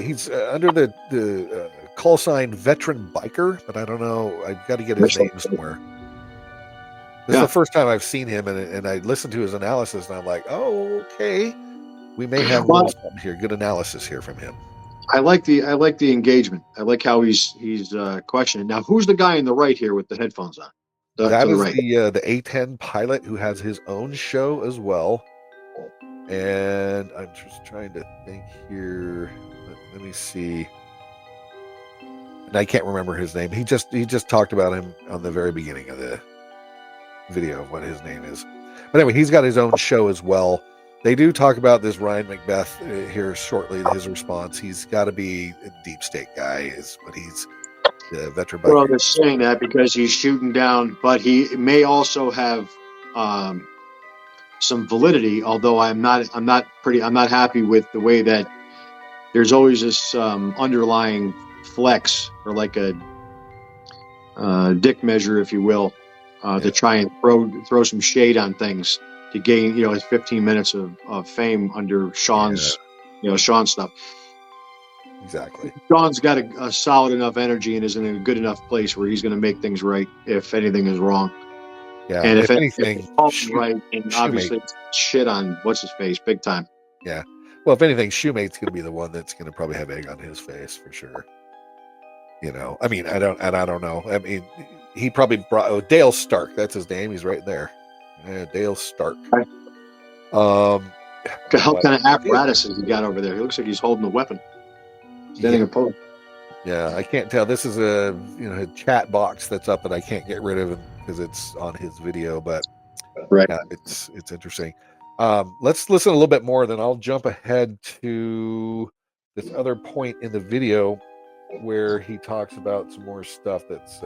He's under the call sign veteran biker, but I don't know. I've got to get his name somewhere. This is the first time I've seen him, and I listened to his analysis, and I'm like, oh, okay. We may have a little something here. Good analysis here from him. I like the engagement. I like how he's questioning. Now, who's the guy in the right here with the headphones on? That is right. the A-10 pilot who has his own show as well. And I'm just trying to think here. Let me see. And I can't remember his name. He just talked about him on the very beginning of the video of what his name is. But anyway, he's got his own show as well. They do talk about this Ryan Macbeth here shortly. His response: he's got to be a deep state guy, is what he's the veteran. Well, they're saying that because he's shooting down, but he may also have some validity. Although I'm not happy with the way that there's always this underlying flex or like a dick measure, if you will, to try and throw some shade on things to gain his 15 minutes of fame under Sean's Sean's stuff. Exactly. Sean's got a solid enough energy and is in a good enough place where he's going to make things right if anything is wrong. Yeah, and if anything, right, and obviously shit on what's his face big time. Yeah. Well, if anything, Shoemate's going to be the one that's going to probably have egg on his face for sure. I mean, I don't know. I mean, he probably brought Dale Stark. That's his name. He's right there. Dale Stark. Right. What kind of apparatus has he got over there? He looks like he's holding a weapon. Standing a pose. Yeah, I can't tell. This is a chat box that's up that I can't get rid of because it's on his video. But right, yeah, it's interesting. Let's listen a little bit more, then I'll jump ahead to this other point in the video where he talks about some more stuff that's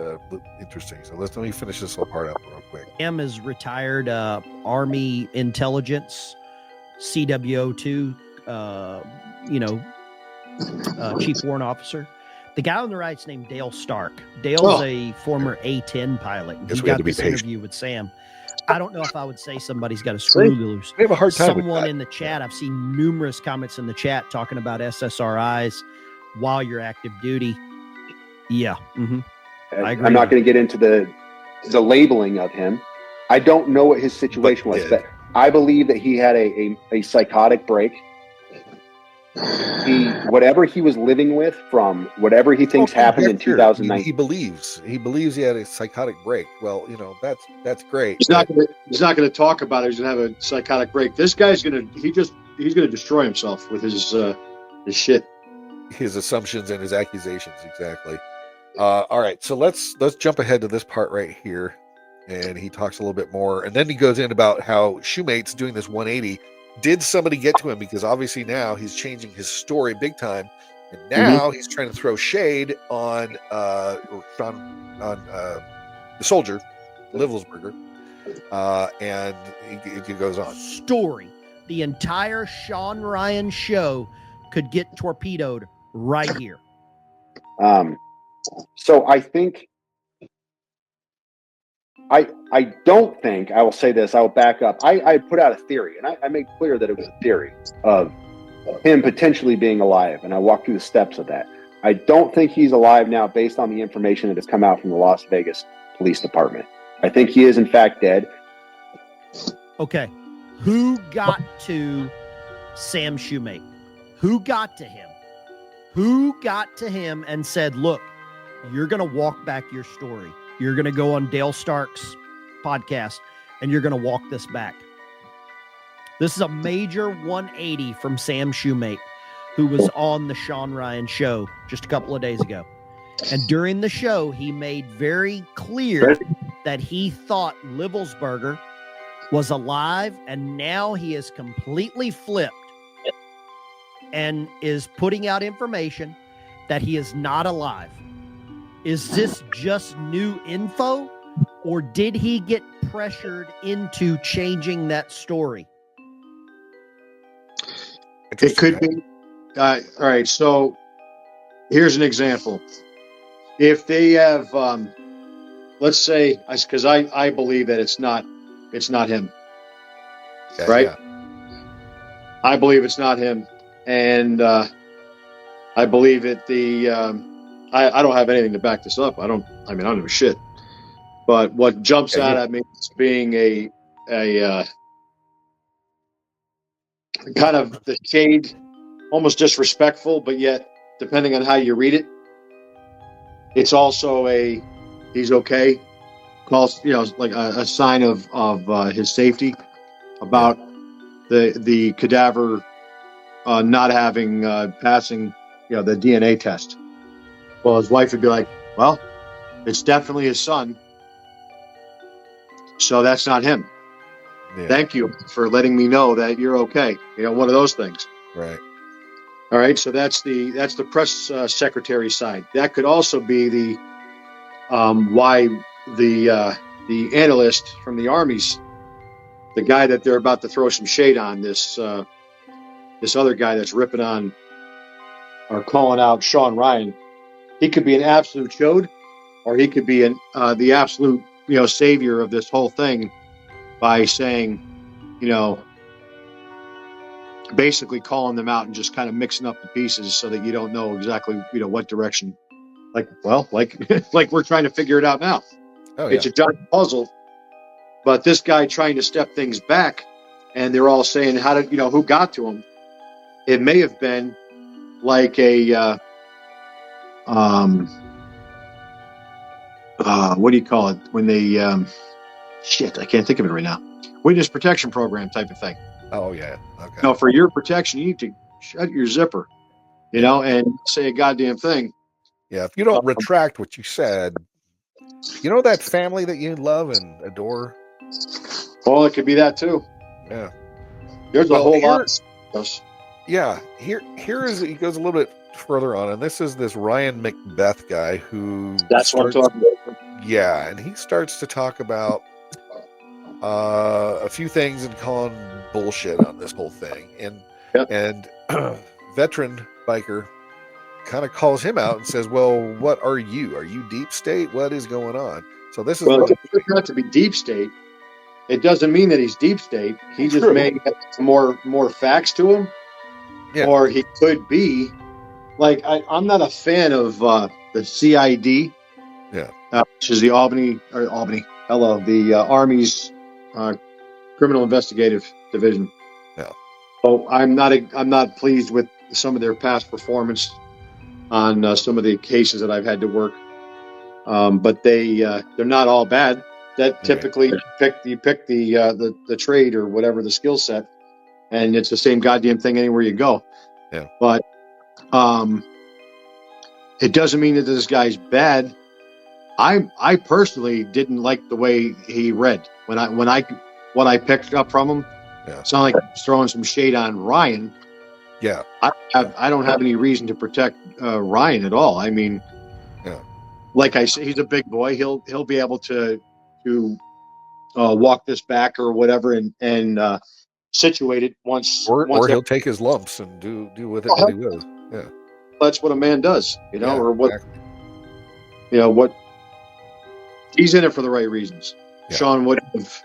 interesting. So let me finish this whole part up real quick. Sam is retired Army intelligence, CWO2, chief warrant officer. The guy on the right's named Dale Stark. Dale's a former A-10 pilot. He got this interview with Sam. I don't know if I would say somebody's got a screw loose. We have a hard time Someone with that. in the chat, I've seen numerous comments in the chat talking about SSRIs while you're active duty. Yeah. Mm-hmm. I agree. I'm not going to get into the labeling of him. I don't know what his situation was, but I believe that he had a psychotic break. Whatever he was living with from whatever he thinks happened in 2009. He believes he had a psychotic break. Well, that's great. He's not going to talk about it. He's going to have a psychotic break. This guy's going to he's going to destroy himself with his shit, his assumptions and his accusations. Exactly. All right, so let's jump ahead to this part right here, and he talks a little bit more, and then he goes in about how Shoemate's doing this 180. Did somebody get to him? Because obviously now he's changing his story big time, and now he's trying to throw shade on the soldier, Livelsberger, and it goes on. Story. The entire Sean Ryan show could get torpedoed right here. So I think I don't think, I will say this, I will back up. I put out a theory, and I made clear that it was a theory of him potentially being alive, and I walked through the steps of that. I don't think he's alive now based on the information that has come out from the Las Vegas Police Department. I think he is in fact dead. Okay. Who got to Sam Shoemate? Who got to him? Who got to him and said, look, you're going to walk back your story. You're going to go on Dale Stark's podcast and you're going to walk this back. This is a major 180 from Sam Shoemate, who was on the Sean Ryan show just a couple of days ago. And during the show, he made very clear that he thought Livelsberger was alive, and now he is completely flipped and is putting out information that he is not alive. Is this just new info, or did he get pressured into changing that story? It could be. All right, so here's an example. If they have, let's say, because I believe that it's not him, right? Yeah. I believe it's not him, and I believe that I don't have anything to back this up. I don't give a shit. But what jumps out at me is being a kind of the shade, almost disrespectful, but yet, depending on how you read it, it's also he's okay. Calls, like a sign of his safety about the cadaver not having passing, the DNA test. Well, his wife would be like, well, it's definitely his son, so that's not him. Yeah. Thank you for letting me know that you're okay. One of those things. Right. All right. So that's the press secretary side. That could also be the why the analyst from the Army's, the guy that they're about to throw some shade on, this other guy that's ripping on or calling out Sean Ryan. He could be an absolute chode, or he could be the absolute savior of this whole thing by saying, basically calling them out and just kind of mixing up the pieces so that you don't know exactly what direction. Like we're trying to figure it out now. Oh, yeah. It's a giant puzzle, but this guy trying to step things back, and they're all saying who got to him. It may have been like a what do you call it when they I can't think of it right now. Witness protection program type of thing. Oh yeah. Okay. For your protection, you need to shut your zipper, and say a goddamn thing. Yeah. If you don't retract what you said, that family that you love and adore. Well, it could be that too. Yeah. There's a whole lot of stuff. Yeah. He goes a little bit further on, and this is this Ryan Macbeth guy who. That's what I'm talking about. Yeah, and he starts to talk about a few things and calling bullshit on this whole thing, and veteran biker kind of calls him out and says, "Well, what are you? Are you deep state? What is going on?" So this is it doesn't have to be deep state. It doesn't mean that he's deep state. He just may have more facts to him, or he could be like I'm not a fan of the CID, which is the the Army's Criminal Investigative Division. Yeah. So I'm not pleased with some of their past performance on some of the cases that I've had to work. But they're not all bad. That typically you pick the trade or whatever the skill set, and it's the same goddamn thing anywhere you go. Yeah. But it doesn't mean that this guy's bad. I personally didn't like the way he read what I picked up from him. Yeah. It sounded like he was throwing some shade on Ryan. Yeah. I don't have any reason to protect Ryan at all. I mean, like I said, he's a big boy. He'll be able to walk this back or whatever and situate it once. Or he'll take his lumps and do with it what he will. Yeah. That's what a man does, or what, exactly. What he's in it for the right reasons. Yeah. Sean wouldn't have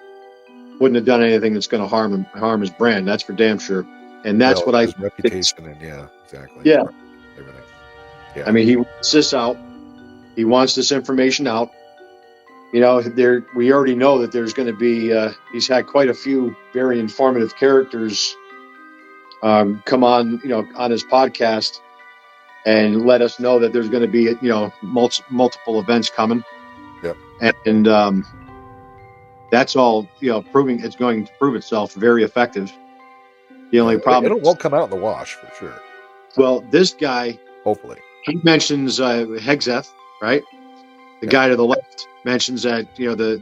done anything that's going to harm his brand. That's for damn sure. And that's what his reputation and exactly. Yeah. Everything. Yeah. I mean, he wants this out. He wants this information out. We already know that there's going to be, he's had quite a few very informative characters come on, on his podcast and let us know that there's going to be, multiple events coming. Yep. And that's all, proving it's going to prove itself very effective. The only problem, it won't come out in the wash for sure. Well, this guy, hopefully, he mentions Hexeth, right? The guy to the left mentions that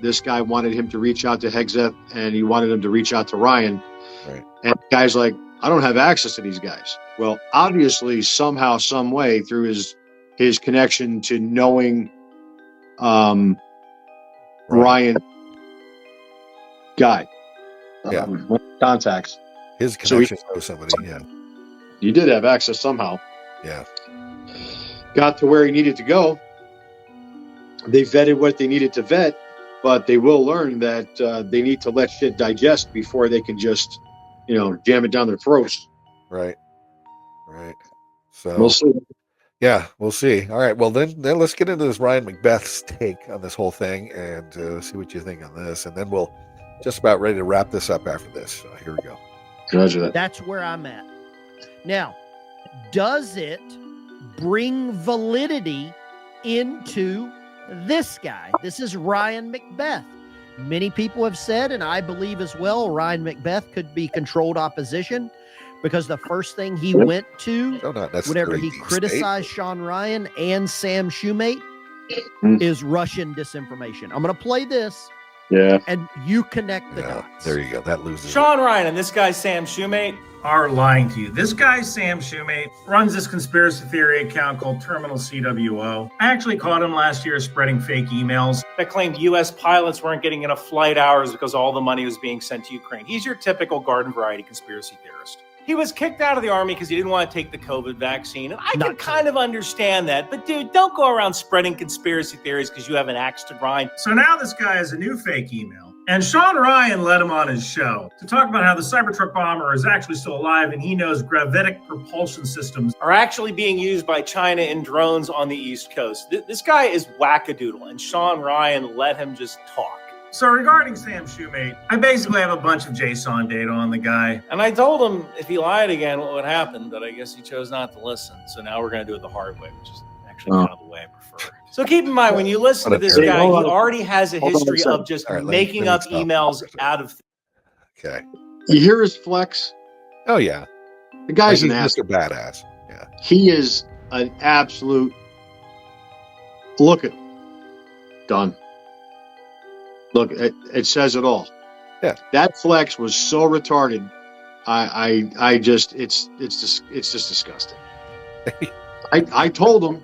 this guy wanted him to reach out to Hexeth, and he wanted him to reach out to Ryan. Right. And the guy's like, I don't have access to these guys. Well, obviously, somehow, some way, through his connection to knowing Ryan guy, contacts. His connection to somebody, He did have access somehow. Yeah. Got to where he needed to go. They vetted what they needed to vet, but they will learn that they need to let shit digest before they can just, jam it down their throats. Right. So we'll see. Yeah, we'll see. All right. Well, then let's get into this Ryan McBeth's take on this whole thing and see what you think on this, and then we'll just about ready to wrap this up after this. Here we go. Roger that. That's where I'm at. Now, does it bring validity into this guy? This is Ryan McBeth. Many people have said, and I believe as well, Ryan McBeth could be controlled opposition because the first thing he went to whenever he criticized Sean Ryan and Sam Shoemate is Russian disinformation. I'm going to play this. Yeah. And you connect the dots. There you go. That loses. Sean Ryan and this guy, Sam Shoemate, are lying to you. This guy, Sam Shoemate, runs this conspiracy theory account called Terminal CWO. I actually caught him last year spreading fake emails that claimed U.S. pilots weren't getting enough flight hours because all the money was being sent to Ukraine. He's your typical garden variety conspiracy theorist. He was kicked out of the Army because he didn't want to take the COVID vaccine. And I can kind of understand that. But, dude, don't go around spreading conspiracy theories because you have an axe to grind. So now this guy has a new fake email. And Sean Ryan led him on his show to talk about how the Cybertruck bomber is actually still alive and he knows gravitic propulsion systems are actually being used by China in drones on the East Coast. This guy is wackadoodle, and Sean Ryan let him just talk. So regarding Sam Shoemate, I basically have a bunch of JSON data on the guy. And I told him if he lied again, what would happen, but I guess he chose not to listen. So now we're going to do it the hard way, which is actually kind of the way I prefer. So keep in mind, when you listen to this guy, he already has a history of just making up emails out of... Okay. You hear his flex? Oh, yeah. The guy's an ass. Mr. Badass. Yeah. He is an absolute... Look at him. Done. Look, it says it all. Yeah. That flex was so retarded. I just, it's just disgusting. I told him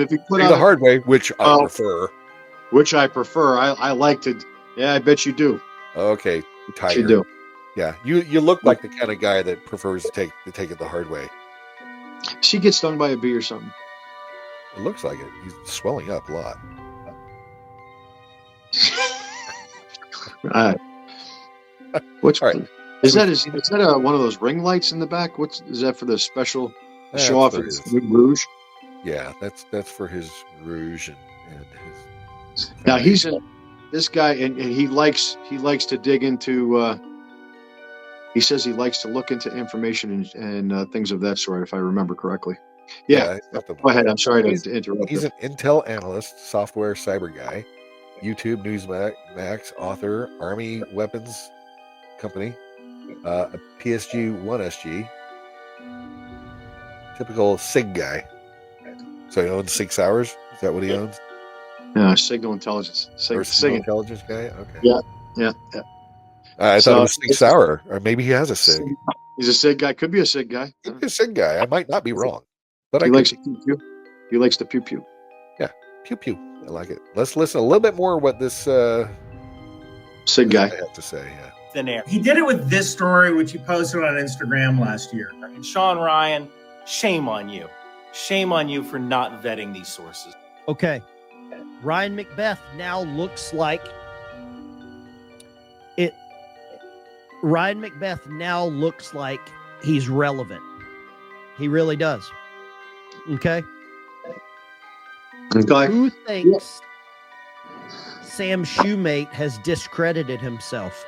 if he put out the hard way, which I prefer. Which I prefer. I like to. Yeah, I bet you do. Okay, tiger. You do. Yeah, you look like the kind of guy that prefers to take it the hard way. She gets stung by a bee or something. It looks like it. He's swelling up a lot. What's right? Is that one of those ring lights in the back? Is that for the special show off his rouge? Yeah, that's for his rouge and his. Now this guy, and he likes to dig into. He says he likes to look into information and things of that sort, if I remember correctly. Yeah. Go ahead. I'm sorry to interrupt. He's an Intel analyst, software cyber guy, YouTube Newsmax author, Army Weapons Company, a PSG 1SG, typical SIG guy. So he owns 6 hours. Is that what he owns? Yeah, signal intelligence. Signal intelligence guy. Okay. Yeah. I thought it was 6 hour, or maybe he has a SIG. He's a SIG guy. Could be a SIG guy. Could be a SIG guy. I might not be wrong, but he likes to pew pew. He likes to pew pew. Yeah, pew pew. I like it. Let's listen a little bit more what this SIG guy has to say. Yeah. Thin air. He did it with this story, which he posted on Instagram last year. And Sean Ryan, shame on you. Shame on you for not vetting these sources. Okay. Ryan McBeth now looks like it. Ryan Macbeth now looks like he's relevant. He really does. Okay. Okay. Who thinks Sam Shoemate has discredited himself?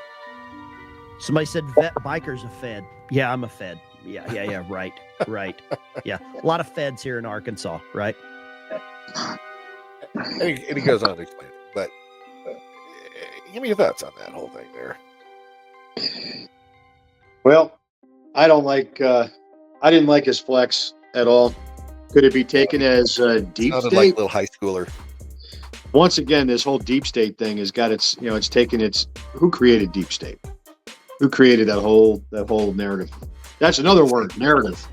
Somebody said biker's a Fed. Yeah, I'm a Fed. Yeah. Right. Yeah. A lot of Feds here in Arkansas, right? And he goes on to explain it. But give me your thoughts on that whole thing there. Well, I didn't like his flex at all. Could it be taken as deep Sounded state? like a little high schooler. Once again, this whole deep state thing has got its, it's taken its. Who created deep state? Who created that whole narrative? That's another word, narrative.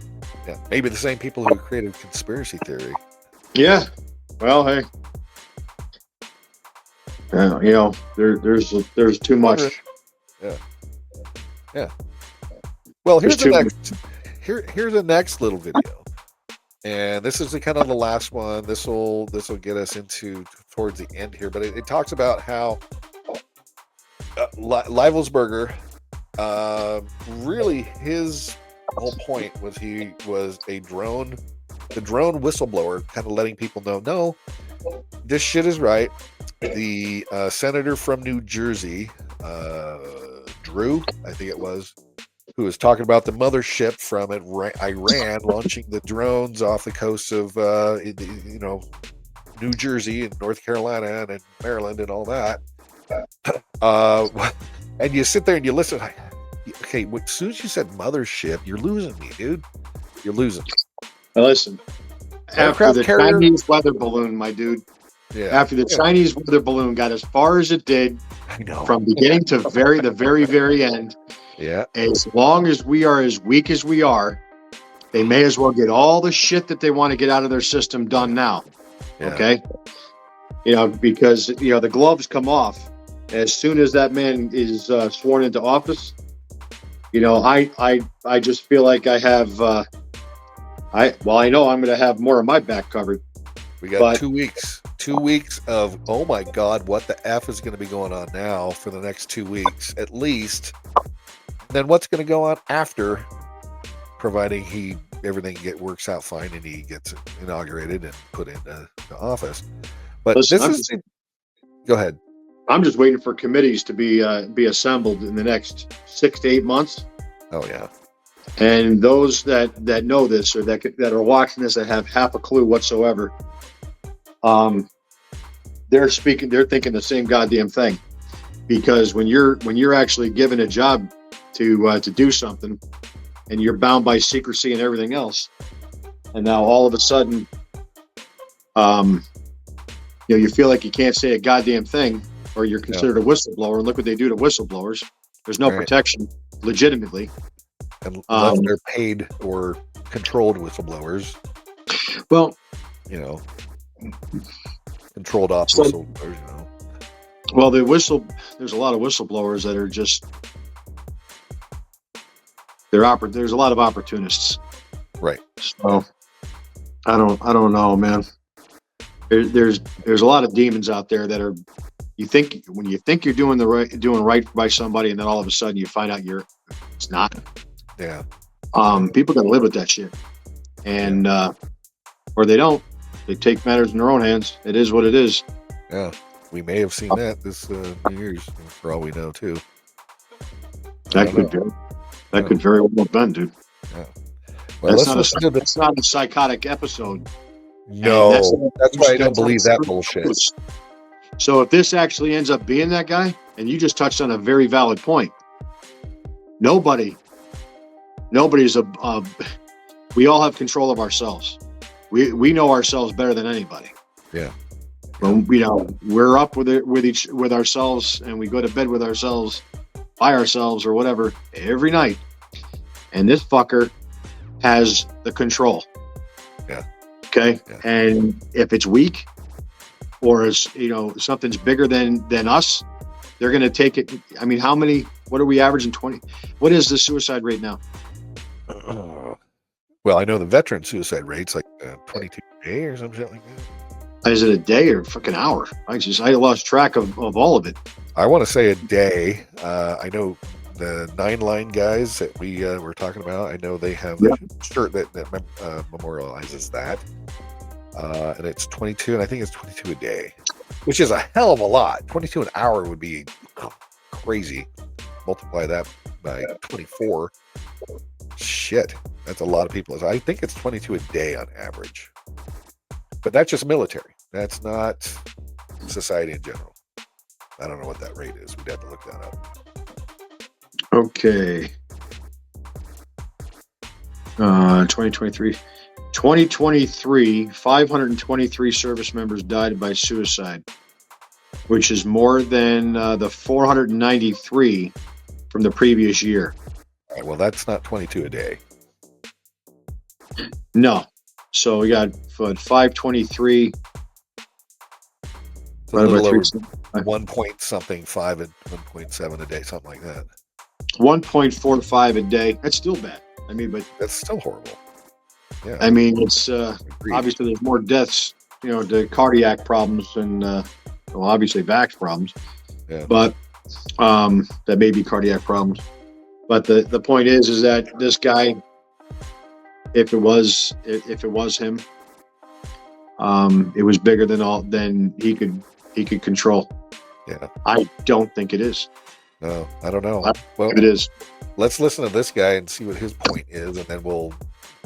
Yeah, maybe the same people who created conspiracy theory. Yeah. Well, hey. There's too much. Yeah. Well, here's There's here's the next little video, and this is kind of the last one. This will get us into towards the end here, but it talks about how Livelsberger, really his whole point was he was the drone whistleblower, kind of letting people know, no, this shit is right. The senator from New Jersey, Drew, I think it was, who was talking about the mothership from Iran launching the drones off the coasts of New Jersey and North Carolina and Maryland and all that. And you sit there and you listen. Okay, as soon as you said mothership, you're losing me, dude. You're losing me. Now listen, after the Chinese weather balloon, my dude. Yeah. After the Chinese weather balloon got as far as it did, I know, from beginning to the very end. Yeah. As long as we are as weak as we are, they may as well get all the shit that they want to get out of their system done now. Yeah. Okay. Because the gloves come off as soon as that man is sworn into office. I just feel like I have. I know I'm going to have more of my back covered. We got 2 weeks. 2 weeks of, oh my God, what the F is going to be going on now for the next 2 weeks at least. Then what's going to go on after, providing everything works out fine and he gets inaugurated and put into office. But listen, go ahead. I'm just waiting for committees to be assembled in the next 6 to 8 months. Oh yeah. And those that know this or that are watching this that have half a clue whatsoever, they're thinking the same goddamn thing. Because when you're actually given a job to do something, and you're bound by secrecy and everything else, and now all of a sudden, you feel like you can't say a goddamn thing, or you're considered a whistleblower. And look what they do to whistleblowers. There's no protection, legitimately. Unless they're paid or controlled whistleblowers. Well, controlled off whistleblowers. Well, there's a lot of whistleblowers that are just there's a lot of opportunists. Right. So I don't know, man. There's a lot of demons out there that are when you think you're doing right by somebody, and then all of a sudden you find out it's not. Yeah. People got to live with that shit, and or they don't. They take matters in their own hands. It is what it is. Yeah. We may have seen that this New Year's, for all we know, too. That could very well have been, dude. Yeah. Well, that's not a psychotic episode. No, that's why I don't believe that bullshit. So if this actually ends up being that guy, and you just touched on a very valid point, nobody's we all have control of ourselves. We know ourselves better than anybody. Yeah. We're up with ourselves, and we go to bed with ourselves, by ourselves or whatever every night. And this fucker has the control. Yeah. Okay. Yeah. And if it's weak, or something's bigger than us, they're going to take it. I mean, what are we averaging? 20? What is the suicide rate now? Well, I know the veteran suicide rate's like 22 a day or something like that. Is it a day or a fucking hour? I lost track of all of it. I want to say a day. I know the 9-line guys that we were talking about, I know they have Yeah. a shirt that memorializes that. And it's 22, and I think it's 22 a day, which is a hell of a lot. 22 an hour would be crazy. Multiply that by 24. Shit, that's a lot of people. I think it's 22 a day on average. But that's just military. That's not society in general. I don't know what that rate is. We'd have to look that up. Okay. 2023. 2023, 523 service members died by suicide, which is more than the 493 from the previous year. All right, well, that's not 22 a day. No. So we got 523. It's a little over 3. 1 point something, 5 and 1.7 a day, something like that. 1.45 a day. That's still bad. I mean, but That's still horrible. Yeah, I mean, it's agreed. obviously there's more deaths, to cardiac problems and obviously back problems. Yeah. But that may be cardiac problems. But the point is that this guy, if it was him, it was bigger than he could control. Yeah. I don't think it is. No, I don't know. I Well, If it is. let's listen to this guy and see what his point is, and then we'll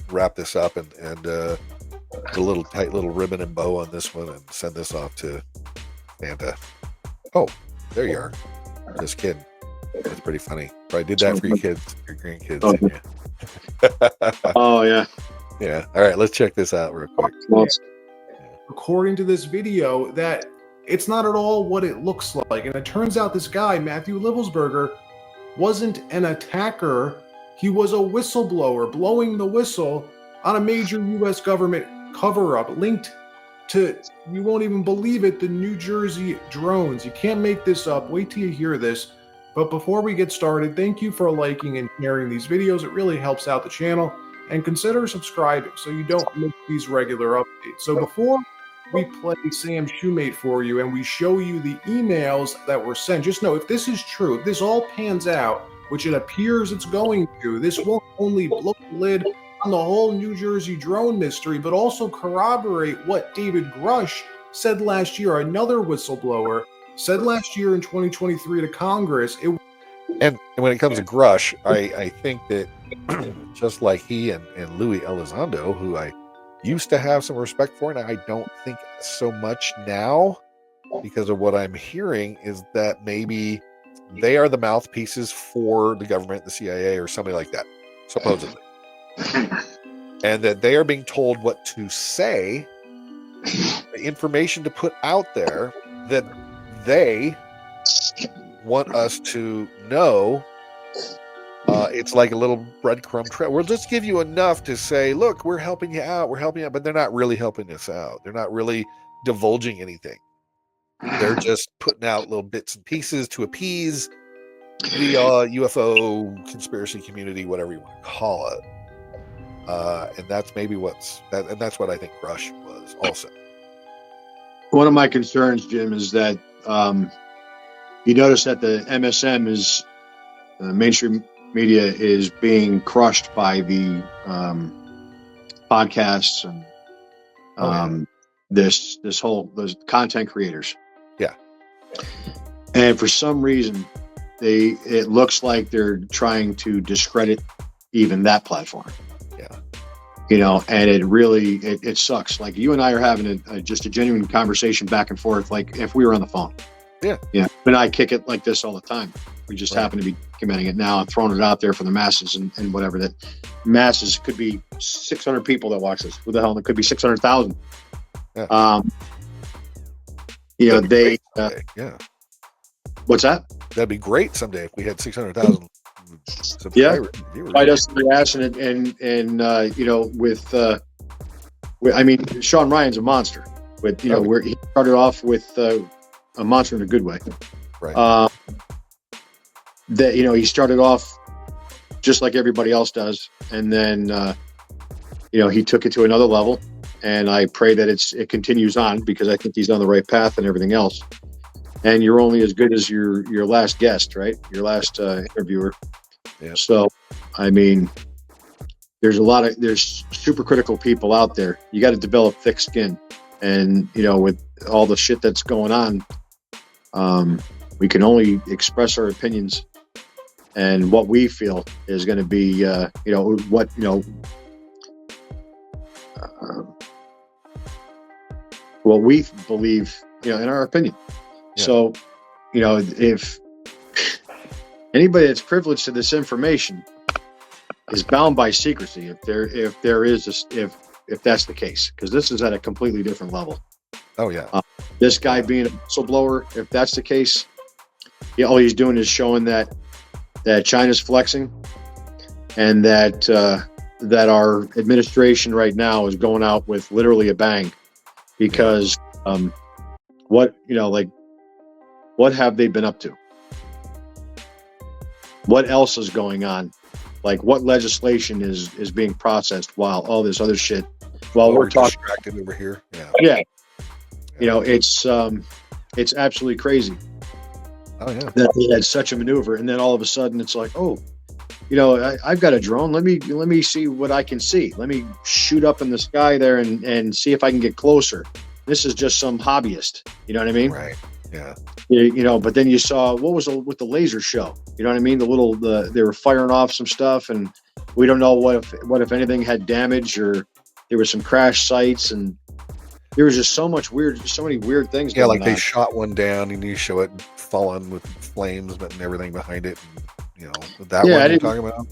wrap this up and put a little tight little ribbon and bow on this one and send this off to Santa. Oh, there you are. Just kidding. That's pretty funny. Probably did that for your kids, your grandkids. Oh. Didn't you? Oh yeah. Yeah. All right, let's check this out real quick. Well, According to this video, that it's not at all what it looks like. And it turns out this guy, Matthew Livelsberger, wasn't an attacker. He was a whistleblower, blowing the whistle on a major U.S. government cover-up linked to, you won't even believe it, the New Jersey drones. You can't make this up. Wait till you hear this. But before we get started, thank you for liking and sharing these videos. It really helps out the channel. And consider subscribing so you don't miss these regular updates. So before we play Sam Shoemate for you and we show you the emails that were sent, just know if this is true, if this all pans out, which it appears it's going to, this won't only blow the lid on the whole New Jersey drone mystery, but also corroborate what David Grush said last year, another whistleblower, said last year in 2023 to Congress. And when it comes to Grush, I think that just like he and Louis Elizondo, who I used to have some respect for, and I don't think so much now, because of what I'm hearing is that maybe they are the mouthpieces for the government, the CIA, or somebody like that, supposedly. And that they are being told what to say, the information to put out there that they want us to know. It's like a little breadcrumb trail. We'll just give you enough to say, look, we're helping you out, but they're not really helping us out. They're not really divulging anything. They're just putting out little bits and pieces to appease the UFO conspiracy community, whatever you want to call it. And that's maybe and that's what I think Grush was also. one of my concerns, Jim, is that you notice that the MSM is mainstream media is being crushed by the podcasts and those content creators. Yeah. And for some reason, it looks like they're trying to discredit even that platform. Yeah. And it really, it sucks. Like you and I are having just a genuine conversation back and forth, like if we were on the phone. Yeah. Yeah. And I kick it like this all the time. We just Right. happen to be commenting it now and throwing it out there for the masses and whatever. That masses could be 600 people that watch this. Who the hell? It could be 600,000. Yeah. They, That'd be great someday. Yeah. what's that? That'd be great someday if we had 600,000 subscribers. Yeah. Viewers. Bite us in the ass with Sean Ryan's a monster, but where he started off with a monster in a good way. Right. He started off just like everybody else does, and then he took it to another level. And I pray that it continues on, because I think he's on the right path and everything else. and you're only as good as your last guest, right? Your last interviewer. Yeah. So, I mean, there's super critical people out there. You got to develop thick skin, and with all the shit that's going on, we can only express our opinions and what we feel is going to be, what we believe, in our opinion. Yeah. So, if anybody that's privileged to this information is bound by secrecy, if that's the case, because this is at a completely different level. Oh yeah. This guy being a whistleblower, if that's the case, all he's doing is showing that China's flexing, and that our administration right now is going out with literally a bang, because what have they been up to? What else is going on? Like, what legislation is being processed while all this other shit? While we're talking distracted over here. Yeah. It's absolutely crazy. Oh yeah. That they had such a maneuver, and then all of a sudden it's like, oh, I've got a drone. Let me see what I can see. Let me shoot up in the sky there and see if I can get closer. This is just some hobbyist. You know what I mean? Right. Yeah. But then you saw what was with the laser show. You know what I mean? They were firing off some stuff, and we don't know what if anything had damage, or there were some crash sites, and there was just so many weird things. Yeah, going like they on. shot one down, and you show it falling with flames, but and everything behind it. And, that one you're talking about.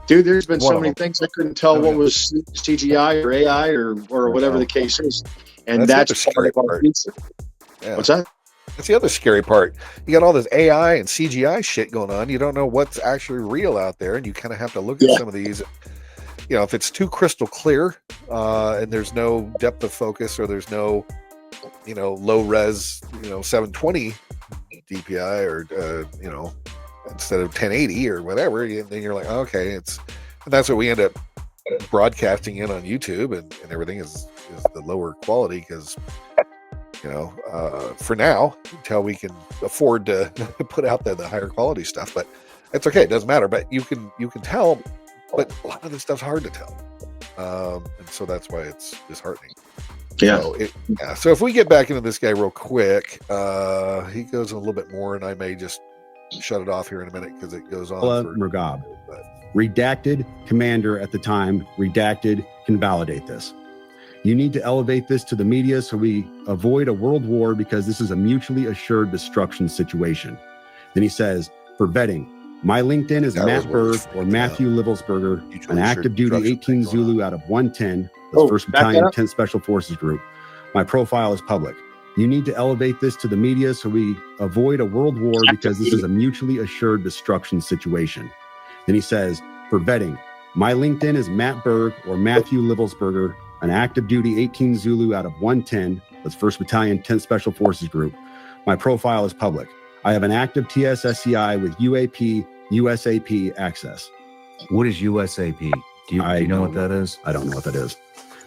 There's been so One many of them. things I couldn't tell what was CGI or AI or whatever the case is, and that's the scary part. Yeah. What's that? That's the other scary part. You got all this AI and CGI shit going on. You don't know what's actually real out there, and you kind of have to look at some of these. If it's too crystal clear, and there's no depth of focus, or there's no, low res, 720 DPI, or instead of 1080 or whatever, then you're like, okay, and that's what we end up broadcasting in on YouTube, and everything is the lower quality, because for now, until we can afford to put out the higher quality stuff. But it's okay, it doesn't matter. But you can tell, but a lot of this stuff's hard to tell, and so that's why it's disheartening. Yeah. So if we get back into this guy real quick, he goes a little bit more, and I may just shut it off here in a minute because it goes on. Ragab, redacted commander at the time. Redacted can validate this. You need to elevate this to the media so we avoid a world war, because this is a mutually assured destruction situation. Then he says, for vetting, my LinkedIn is Matt Berg or Matthew Livelsberger, an active duty 18 Zulu out of 110, the 1st Battalion, 10th Special Forces Group. My profile is public. You need to elevate this to the media so we avoid a world war, because this is a mutually assured destruction situation. Then he says, for vetting, my LinkedIn is Matt Berg or Matthew Livelsberger, an active duty 18 Zulu out of 110, that's 1st Battalion, 10th Special Forces Group. My profile is public. I have an active TSSCI with UAP, USAP access. What is USAP? Do you know what that is? I don't know what that is.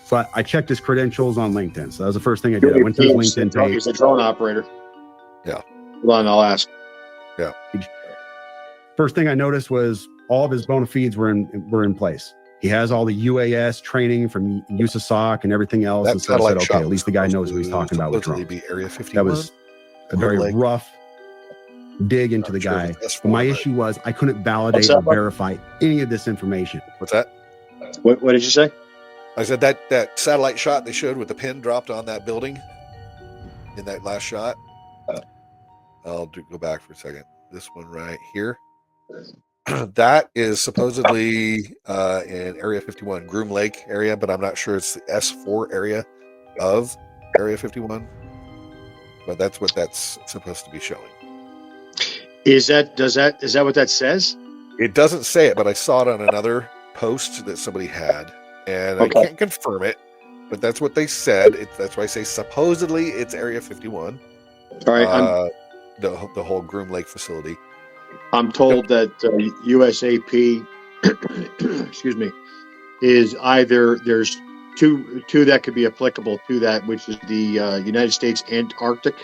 But I checked his credentials on LinkedIn. So that was the first thing I did. I went to his LinkedIn page. He's a drone operator. Yeah. Hold on, I'll ask. Yeah. First thing I noticed was all of his bona fides were in place. He has all the UAS training from USASOC and everything else. That and so I said, satellite okay, shot at least the guy knows what he's talking about with supposedly drones. be Area 51. That was a very rough dig into the sure guy. if it's But my S4, issue was I couldn't validate or verify any of this information. What's that? What did you say? I said that satellite shot they showed with the pin dropped on that building in that last shot. I'll go back for a second. This one right here. That is supposedly in Area 51, Groom Lake area, but I'm not sure it's the S4 area of Area 51. But that's what that's supposed to be showing. Is that what that says? It doesn't say it, but I saw it on another post that somebody had, and Okay. I can't confirm it, but that's what they said. That's why I say supposedly it's Area 51. All right, The whole Groom Lake facility. I'm told that USAP, excuse me, is either there's two that could be applicable to that, which is the United States Antarctic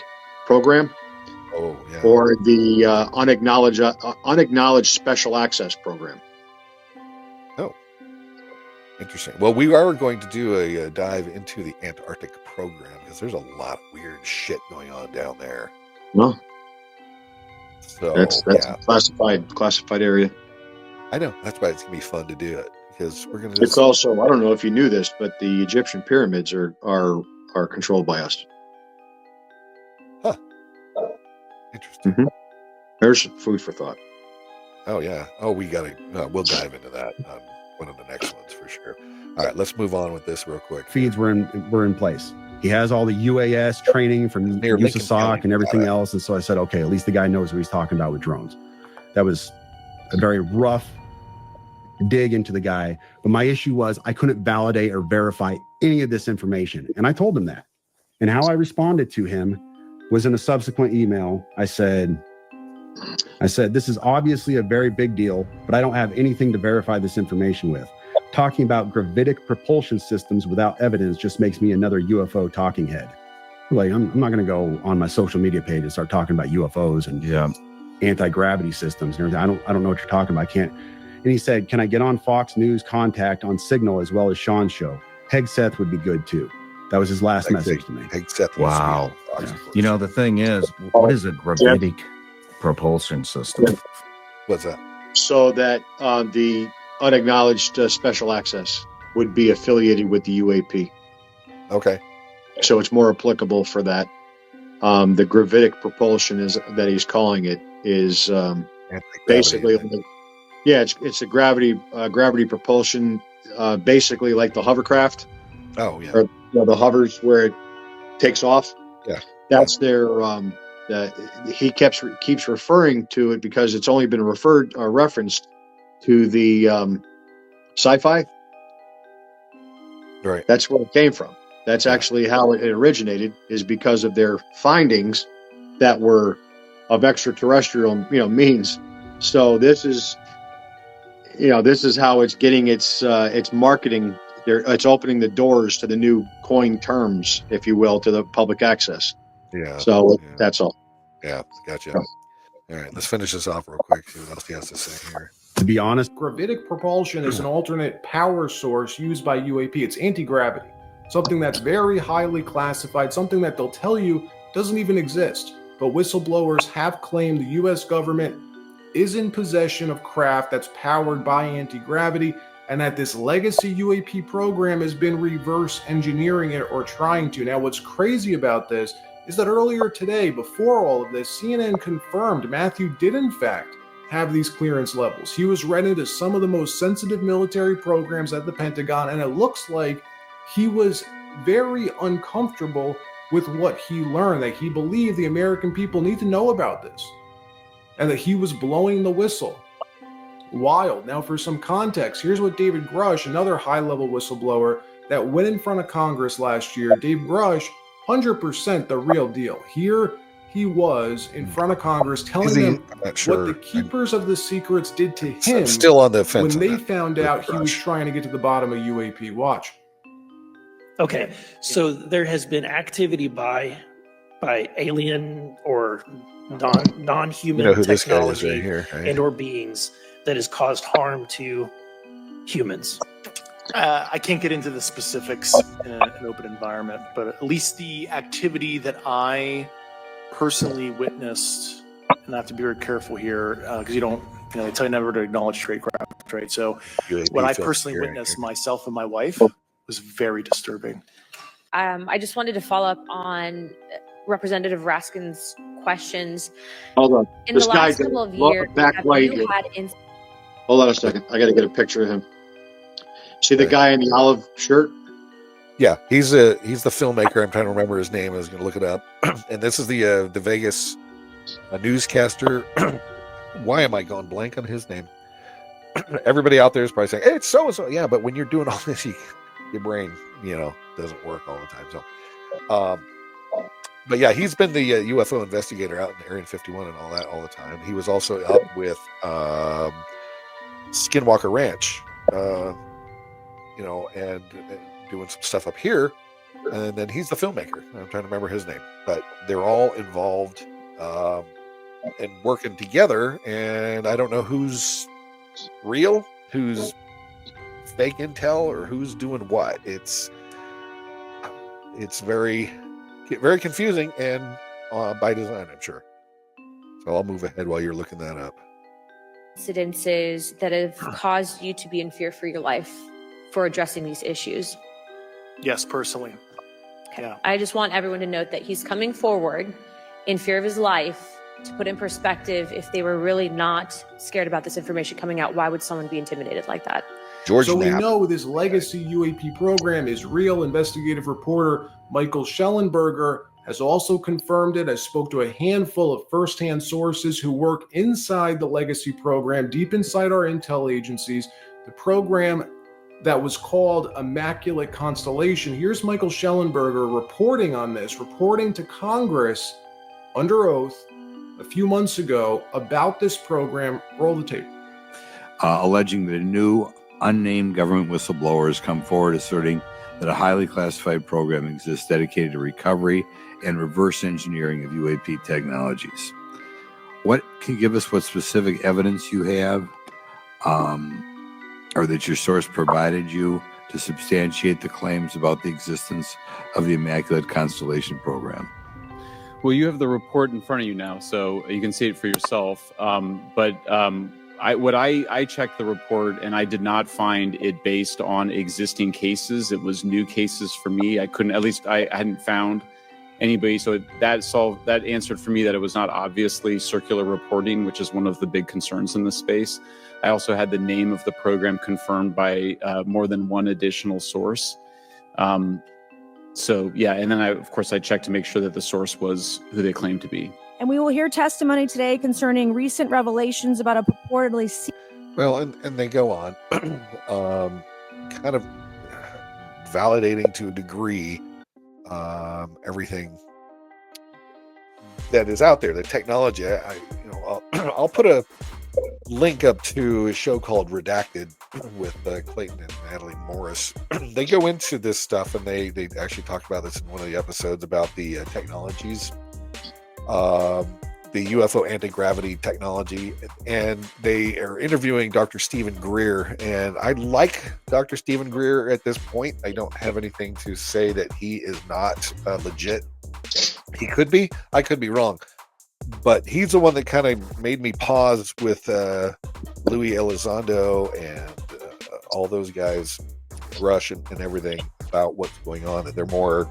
program, Oh, yeah. or the unacknowledged special access program. Interesting. Well, we are going to do a dive into the Antarctic program because there's a lot of weird shit going on down there. Well, So that's yeah, a classified area. I know. That's why it's gonna be fun to do it because we're gonna. It's also, I don't know if you knew this, but the Egyptian pyramids are controlled by us. Interesting. Mhm. There's food for thought. Oh yeah. Oh, we gotta. We'll dive into that on one of the next ones for sure. All right, let's move on with this real quick. Feeds were in place. He has all the UAS training from Near Lincoln USASOC County. and everything Got it. else. And so I said, okay, at least the guy knows what he's talking about with drones. That was a very rough dig into the guy. But my issue was I couldn't validate or verify any of this information. And I told him that. And how I responded to him was in a subsequent email. I said, this is obviously a very big deal, but I don't have anything to verify this information with. Talking about gravitic propulsion systems without evidence just makes me another UFO talking head. Like, I'm not going to go on my social media page and start talking about UFOs and anti-gravity systems and everything. I don't know what you're talking about. I can't. And he said, can I get on Fox News Contact on Signal as well as Sean's show? Hegseth would be good too. That was his last message to me. Except Wow. You know, the thing is, what is a gravitic propulsion system? What's that? So that the unacknowledged special access would be affiliated with the UAP. Okay. So it's more applicable for that. The gravitic propulsion is that he's calling it is basically, it's a gravity propulsion, basically like the hovercraft. Oh yeah. Or the hovers where it takes off. Yeah. That's their. He keeps referring to it because it's only been referenced to the sci-fi. Right. That's where it came from. That's actually how it originated, is because of their findings that were of extraterrestrial, means. So this is how it's getting its marketing. It's opening the doors to the new coined terms, if you will, to the public access. Yeah. So that's all. Yeah. Gotcha. All right. Let's finish this off real quick. See what else he has to say here. To be honest, Gravitic propulsion is an alternate power source used by UAP. It's anti-gravity, something that's very highly classified, something that they'll tell you doesn't even exist. But whistleblowers have claimed the U.S. government is in possession of craft that's powered by anti-gravity, and that this legacy UAP program has been reverse engineering it or trying to. Now, what's crazy about this is that earlier today, before all of this, CNN confirmed Matthew did in fact have these clearance levels. He was read into some of the most sensitive military programs at the Pentagon, and it looks like he was very uncomfortable with what he learned, that he believed the American people need to know about this, and that he was blowing the whistle. Wild. Now, for some context, here's what David Grush, another high-level whistleblower that went in front of Congress last year, Dave Grush, 100% the real deal. Here he was in front of Congress telling them what the keepers of the secrets did to him. I'm still on the fence when they found out he was trying to get to the bottom of UAP. Watch. Okay, so there has been activity by alien or non-human who this guy is technology right here, right? and or beings that has caused harm to humans. I can't get into the specifics in an open environment, but at least the activity that I personally witnessed, and I have to be very careful here because they tell you never to acknowledge tradecraft, right? So what I personally witnessed myself and my wife was very disturbing. I just wanted to follow up on Representative Raskin's questions. Hold on. In This the guy last couple of years, back have right you here. had Hold on a second. I got to get a picture of him. See the guy in the olive shirt? Yeah, he's the filmmaker. I'm trying to remember his name. I was going to look it up. And this is the Vegas newscaster. Why am I going blank on his name? Everybody out there is probably saying, "Hey, it's so and so." Yeah, but when you're doing all this, your brain, doesn't work all the time. So, but yeah, he's been the UFO investigator out in Area 51 and all that all the time. He was also up with Skinwalker Ranch, and doing some stuff up here. and then he's the filmmaker. I'm trying to remember his name, but they're all involved and working together. And I don't know who's real, who's fake intel, or who's doing what. It's very, very confusing, and by design, I'm sure. So I'll move ahead while you're looking that up. Incidences that have caused you to be in fear for your life for addressing these issues? Yes, personally. Okay. Yeah. I just want everyone to note that he's coming forward in fear of his life. To put in perspective, if they were really not scared about this information coming out, why would someone be intimidated like that? George So we Knapp. know this legacy UAP program is real. Investigative reporter Michael Schellenberger has also confirmed it. I spoke to a handful of firsthand sources who work inside the legacy program, deep inside our intel agencies. The program that was called Immaculate Constellation. Here's Michael Schellenberger reporting on this, reporting to Congress under oath a few months ago about this program. Roll the tape. Alleging that a new unnamed government whistleblower has come forward asserting that a highly classified program exists dedicated to recovery and reverse engineering of UAP technologies. What can you give us what specific evidence you have or that your source provided you to substantiate the claims about the existence of the Immaculate Constellation program? Well, you have the report in front of you now, so you can see it for yourself. I checked the report, and I did not find it based on existing cases. It was new cases for me. I hadn't found anybody. So that answered for me that it was not obviously circular reporting, which is one of the big concerns in this space. I also had the name of the program confirmed by more than one additional source. And then of course I checked to make sure that the source was who they claimed to be. And we will hear testimony today concerning recent revelations about a purportedly... Well, and they go on, kind of validating to a degree everything that is out there, the technology. I'll put a link up to a show called Redacted with Clayton and Natalie Morris. They go into this stuff, and they actually talk about this in one of the episodes about the technologies, the UFO anti-gravity technology, and they are interviewing Dr. Stephen Greer. And I like Dr. Stephen Greer at this point. I don't have anything to say that he is not legit. He could be. I could be wrong. But he's the one that kind of made me pause with Louis Elizondo and all those guys, Rush and everything, about what's going on. And they're more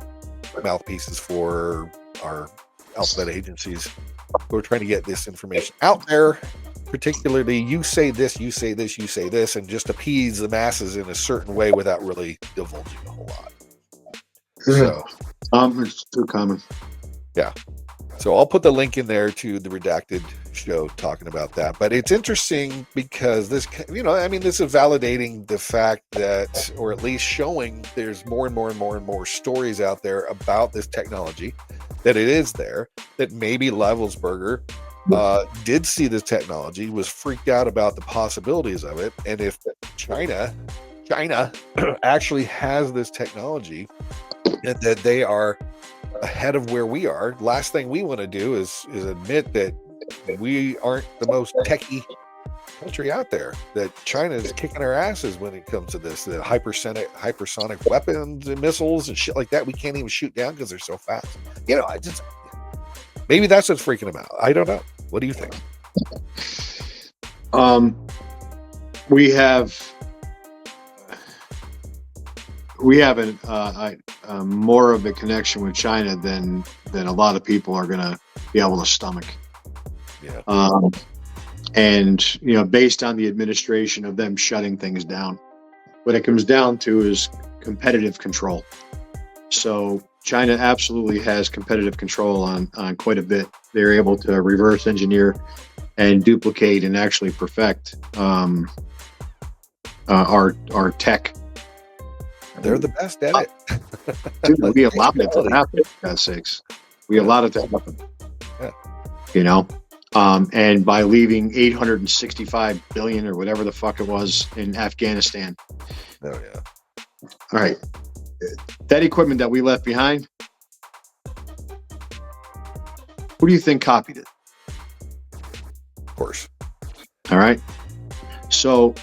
mouthpieces for our alphabet agencies who are trying to get this information out there. Particularly, you say this, you say this, you say this, and just appease the masses in a certain way without really divulging a whole lot. So, it's too common. Yeah. So I'll put the link in there to the Redacted show talking about that. But it's interesting because this, this is validating the fact that, or at least showing there's more and more and more and more stories out there about this technology, that it is there, that maybe Livelsberger did see this technology, was freaked out about the possibilities of it. And if China actually has this technology, and that they are ahead of where we are, last thing we want to do is admit that we aren't the most techie country out there, that China is kicking our asses when it comes to this, the hypersonic weapons and missiles and shit like that we can't even shoot down because they're so fast. Maybe that's what's freaking them out. I don't know. What do you think? We have more of a connection with China than a lot of people are going to be able to stomach. Yeah. And based on the administration of them shutting things down, what it comes down to is competitive control. So China absolutely has competitive control on quite a bit. They're able to reverse engineer and duplicate and actually perfect our tech. They're the best at it. Dude, we allowed it to happen, for God's sakes. We allowed it to happen. Yeah. And by leaving $865 billion or whatever the fuck it was in Afghanistan. Oh, yeah. All right. that equipment that we left behind, who do you think copied it? Of course. All right. So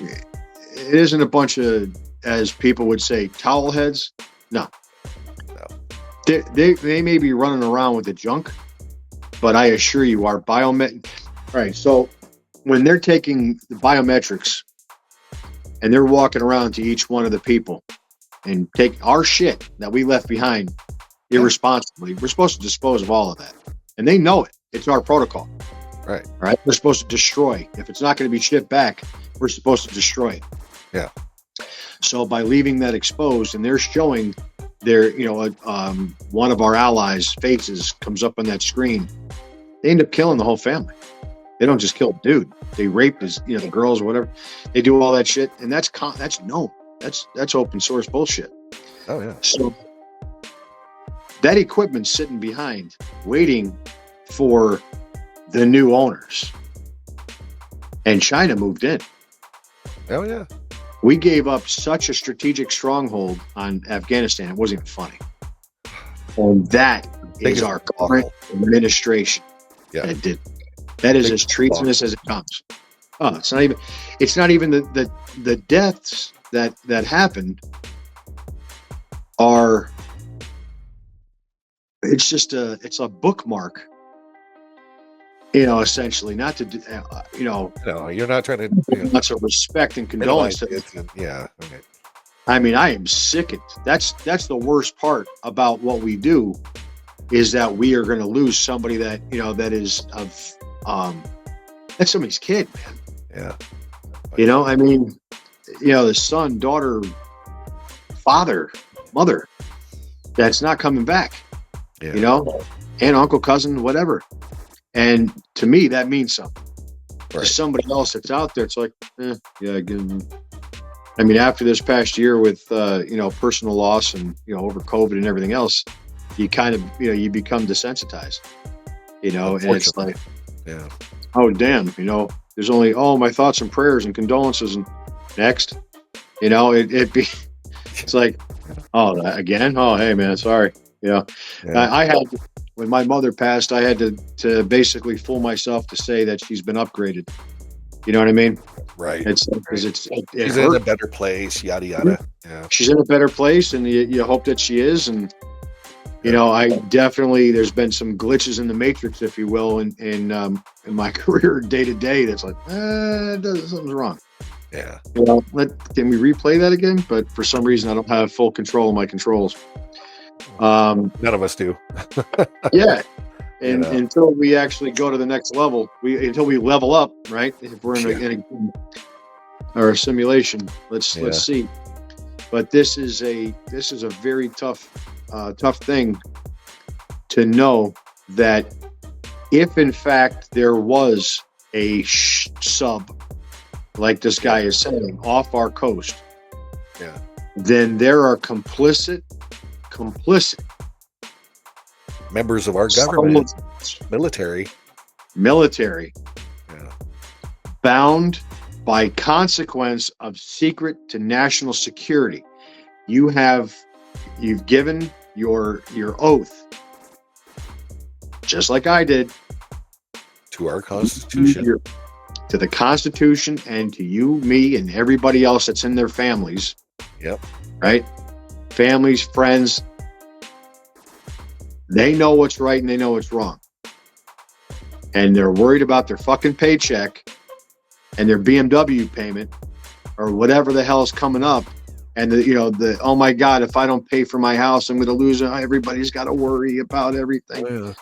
it isn't a bunch of, as people would say, towel heads. No. They may be running around with the junk, but I assure you our biomet. All right. So when they're taking the biometrics and they're walking around to each one of the people and take our shit that we left behind irresponsibly, we're supposed to dispose of all of that. And they know it. It's our protocol. Right. Right. We're supposed to destroy. If it's not going to be shipped back, we're supposed to destroy it. Yeah. So by leaving that exposed, and they're showing their, one of our allies' faces comes up on that screen, they end up killing the whole family. They don't just kill the dude. They rape his, the girls or whatever. They do all that shit, and that's known. That's open source bullshit. Oh yeah. So that equipment's sitting behind, waiting for the new owners. And China moved in. Oh yeah. We gave up such a strategic stronghold on Afghanistan. It wasn't even funny. And that is our current administration. Yeah. That did. That is as treasonous as it comes. Oh, it's not even the deaths that happened are, it's a bookmark, essentially, not to, No, you're not trying to. Lots of respect and condolence. Yeah. Okay. I mean, I am sickened. That's the worst part about what we do, is that we are going to lose somebody that that is of that's somebody's kid, man. Yeah. I mean, the son, daughter, father, mother, that's not coming back. Yeah. Aunt, uncle, cousin, whatever. And to me, that means something. Right. To somebody else that's out there, it's like, again. I mean, after this past year with, personal loss and, over COVID and everything else, you kind of, you become desensitized, and it's like, yeah. Oh, damn, there's only, my thoughts and prayers and condolences and next, it's like, again? Oh, hey, man, sorry. Yeah. I had, when my mother passed, I had to basically fool myself to say that she's been upgraded. You know what I mean? Right. She's in a better place, yada, yada. Yeah. She's in a better place, and you hope that she is. And, I definitely, there's been some glitches in the matrix, if you will, in my career day to day. That's like, something's wrong. Yeah. Can we replay that again? But for some reason, I don't have full control of my controls. None of us do. Yeah. And until we actually go to the next level, until we level up, right? If we're in a simulation, let's see. But this is a very tough thing to know that if in fact there was a sub, like this guy is saying, off our coast, then there are complicit members of our government, military, bound by consequence of secret to national security. You've given your oath, just like I did, to our Constitution, to the Constitution, and to you, me, and everybody else that's in their families. Yep. Right? Families, friends. They know what's right and they know what's wrong. And they're worried about their fucking paycheck and their BMW payment or whatever the hell is coming up. And oh my God, if I don't pay for my house, I'm going to lose it. Everybody's got to worry about everything. Oh, yeah.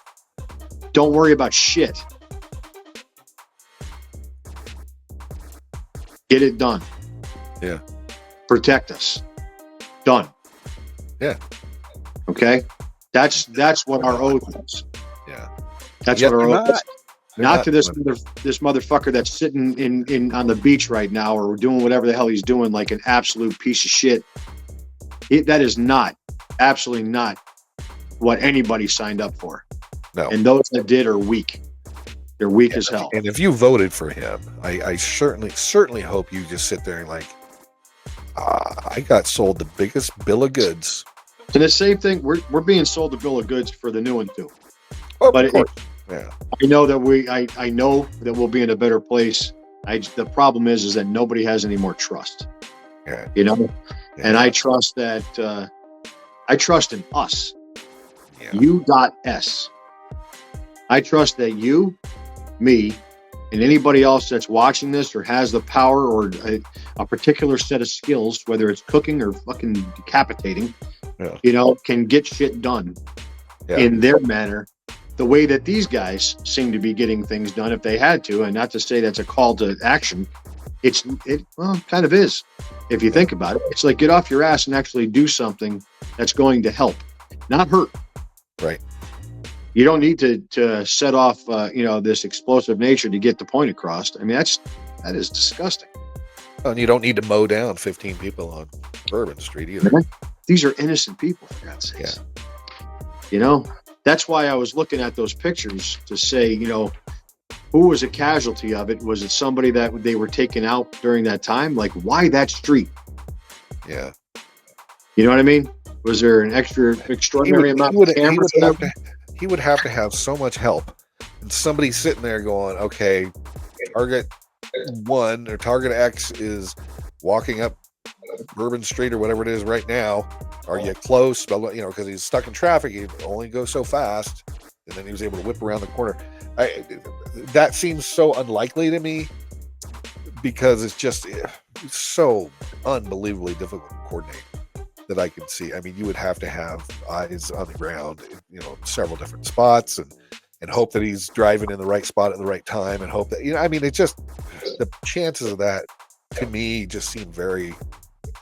Don't worry about shit. Get it done. Yeah. Protect us. Done. Yeah. Okay. That's what our oath is. Yeah. That's what our oath is. Not to this motherfucker that's sitting in on the beach right now or doing whatever the hell he's doing like an absolute piece of shit. That is absolutely not what anybody signed up for. No. And those that did are weak. They're weak as hell. And if you voted for him, I certainly hope you just sit there and like, I got sold the biggest bill of goods. And the same thing, we're being sold the bill of goods for the new one too. Oh, but of course. Yeah. I know that I know that we'll be in a better place. The problem is that nobody has any more trust. Yeah. You know, Yeah. and I trust that. I trust in us. Yeah. U.S. I trust that you, me, and anybody else that's watching this or has the power or a particular set of skills, whether it's cooking or fucking decapitating, Yeah. you know, can get shit done in their manner, the way that these guys seem to be getting things done if they had to. And not to say that's a call to action. It kind of is. If you think about it, it's like get off your ass and actually do something that's going to help, not hurt. Right. You don't need to set off, this explosive nature to get the point across. I mean, that is disgusting. And you don't need to mow down 15 people on Bourbon Street either. These are innocent people, for God's sake. Yeah. You know, that's why I was looking at those pictures to say, you know, who was a casualty of it? Was it somebody that they were taking out during that time? Like, why that street? Yeah. You know what I mean? Was there an extraordinary amount of cameras? He would have to have so much help. And somebody sitting there going, okay, target 1 or target X is walking up Bourbon Street or whatever it is right now. Are you close? You know, because he's stuck in traffic. He only goes so fast. And then he was able to whip around the corner. That seems so unlikely to me because it's just so unbelievably difficult to coordinate that I can see. I mean, you would have to have eyes on the ground, you know, several different spots and hope that he's driving in the right spot at the right time and hope that, you know, I mean, it's just the chances of that to me just seem very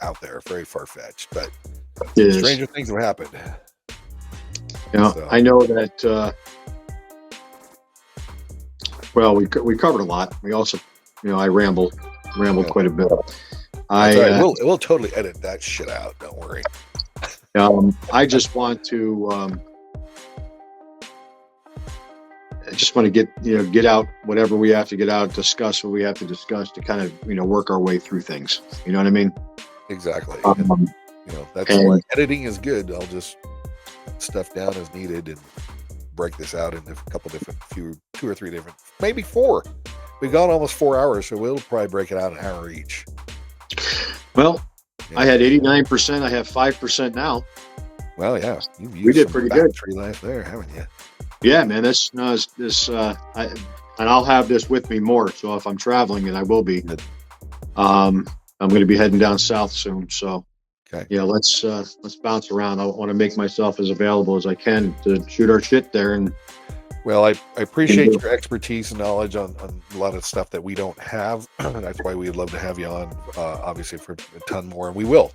out there, very far-fetched, but stranger things have happened. You know, so. I know that, we covered a lot. We also, you know, I rambled quite a bit. We'll totally edit that shit out. Don't worry. I just want to, get out whatever we have to get out, discuss what we have to discuss to kind of, you know, work our way through things. You know what I mean? Exactly. You know, that's why editing is good. I'll just put stuff down as needed and break this out into a couple different, 2 or 3 different, maybe 4. We've gone almost 4 hours, so we'll probably break it out an hour each. Well, yeah. I had 89%. I have 5% now. Well, yeah, we did pretty good. Battery life there, haven't you? Yeah, man. And I'll have this with me more. So if I'm traveling, and I will be, I'm going to be heading down south soon. So, okay. Yeah, let's bounce around. I want to make myself as available as I can to shoot our shit there. And well, I appreciate your expertise and knowledge on a lot of stuff that we don't have. That's why we'd love to have you on, obviously, for a ton more, and we will.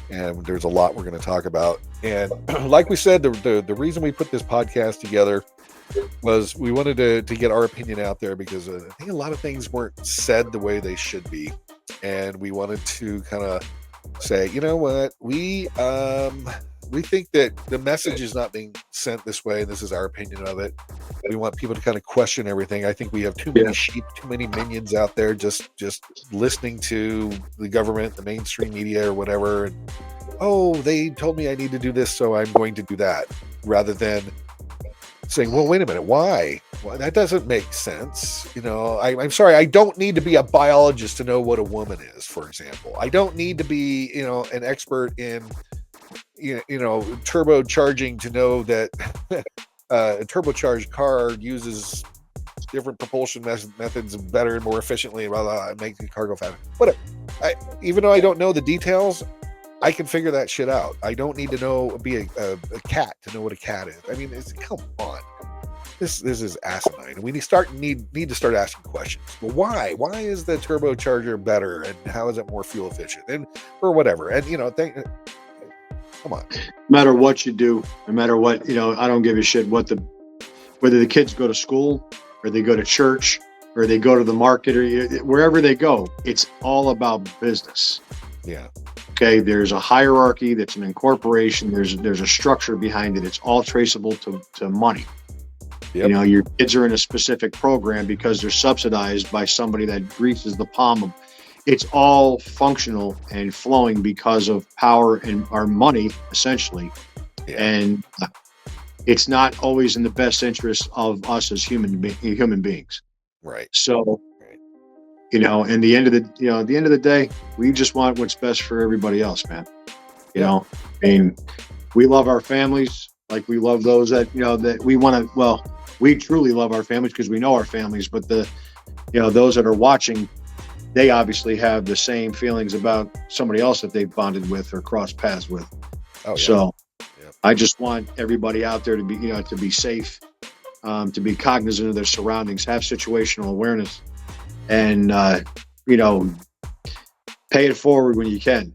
And there's a lot we're going to talk about. And like we said, the reason we put this podcast together was we wanted to get our opinion out there because I think a lot of things weren't said the way they should be. And we wanted to kind of say, you know what, we think that the message is not being sent this way. This is our opinion of it. We want people to kind of question everything. I think we have too many sheep, too many minions out there just listening to the government, the mainstream media or whatever. And, oh, they told me I need to do this, so I'm going to do that. Rather than saying, well, wait a minute, why? Well, that doesn't make sense. You know, I'm sorry, I don't need to be a biologist to know what a woman is, for example. I don't need to be, you know, an expert in turbocharging to know that a turbocharged car uses different propulsion methods better and more efficiently, blah, blah, and make the car go faster. Whatever. Even though I don't know the details, I can figure that shit out. I don't need to be a cat to know what a cat is. I mean, come on. This is asinine. We need to start asking questions. Well, why? Why is the turbocharger better, and how is it more fuel efficient, and or whatever? And come on. No matter what you do, no matter what, I don't give a shit whether the kids go to school or they go to church or they go to the market or wherever they go. It's all about business. Yeah. Okay. There's a hierarchy. That's an incorporation. There's a structure behind it. It's all traceable to money. Yep. Your kids are in a specific program because they're subsidized by somebody that greases the palm of it's all functional and flowing because of power and our money, essentially. Yeah. And it's not always in the best interest of us as human beings. Right. So, you know, in the end of the day, we just want what's best for everybody else, man. You know, I mean, we love our families like we love those that, you know, that we want to, well, we truly love our families because we know our families, but those that are watching, they obviously have the same feelings about somebody else that they bonded with or crossed paths with. Oh, yeah. So I just want everybody out there to be, to be safe, to be cognizant of their surroundings, have situational awareness, and, pay it forward when you can.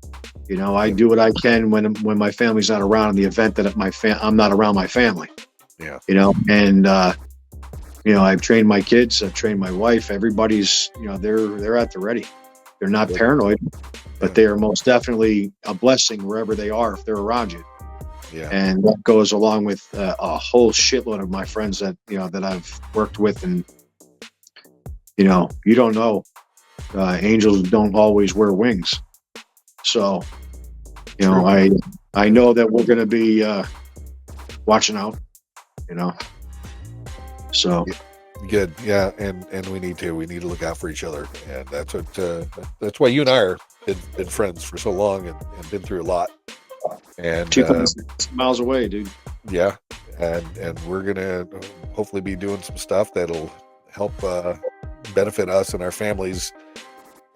You know, I do what I can when my family's not around, in the event that I'm not around my family. Yeah. You know, and, I've trained my kids, I've trained my wife, everybody's, they're at the ready. They're not paranoid, but they are most definitely a blessing wherever they are if they're around you. Yeah. And that goes along with a whole shitload of my friends that, that I've worked with. And, you don't know, angels don't always wear wings. So, I know that we're going to be watching out, so. Good. Yeah. And we need to look out for each other. And that's why you and I are been friends for so long and been through a lot. And 2,000 miles away, dude. Yeah. And we're going to hopefully be doing some stuff that'll help benefit us and our families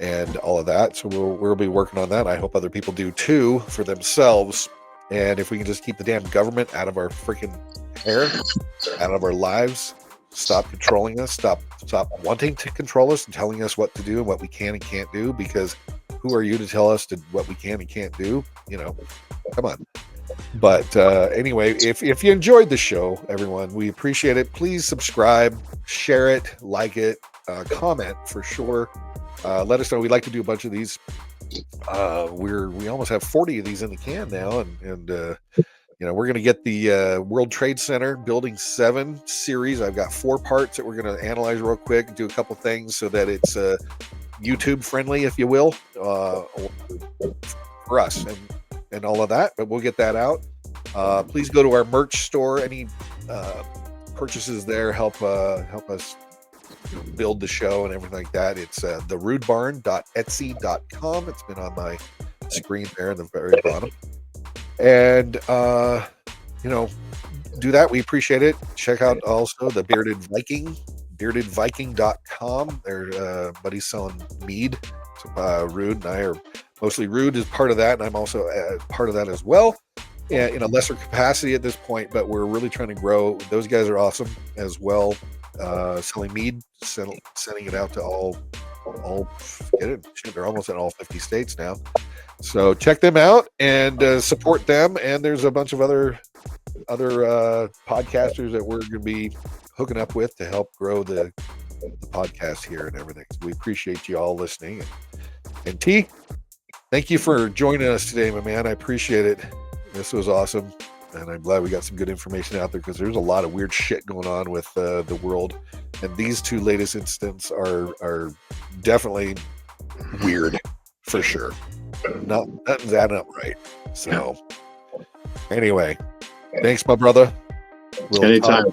and all of that. So we'll be working on that. I hope other people do too for themselves. And if we can just keep the damn government out of our freaking hair, out of our lives, stop controlling us, stop wanting to control us and telling us what to do and what we can and can't do, because who are you to tell us what we can and can't do? Come on. But anyway, if you enjoyed the show, everyone, we appreciate it. Please subscribe, share it, like it, comment for sure. Let us know. We'd like to do a bunch of these. We almost have 40 of these in the can now, and we're going to get the World Trade Center Building 7 series. I've got 4 parts that we're going to analyze real quick, do a couple things so that it's YouTube friendly, if you will, for us and all of that. But we'll get that out. Please go to our merch store. Any purchases there help us build the show and everything like that. It's therudebarn.etsy.com. It's been on my screen there in the very bottom. And do that. We appreciate it. Check out also the Bearded Viking, beardedviking.com. Their buddy's selling mead. So, Rude and I are mostly Rude is part of that, and I'm also part of that as well, in a lesser capacity at this point, but we're really trying to grow. Those guys are awesome as well. Selling mead, sending it out to all get it. Shit, they're almost in all 50 states now. So check them out and support them. And there's a bunch of other podcasters that we're going to be hooking up with to help grow the podcast here and everything. So we appreciate you all listening. And T, thank you for joining us today, my man. I appreciate it. This was awesome. And I'm glad we got some good information out there, because there's a lot of weird shit going on with the world. And these 2 latest incidents are definitely weird, for sure. Nothing's adding up right. So, anyway, thanks, my brother. We'll Anytime.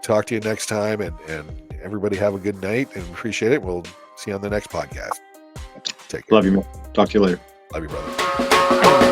talk to you next time. And everybody have a good night and appreciate it. We'll see you on the next podcast. Take care. Love you, man. Talk to you later. Love you, brother.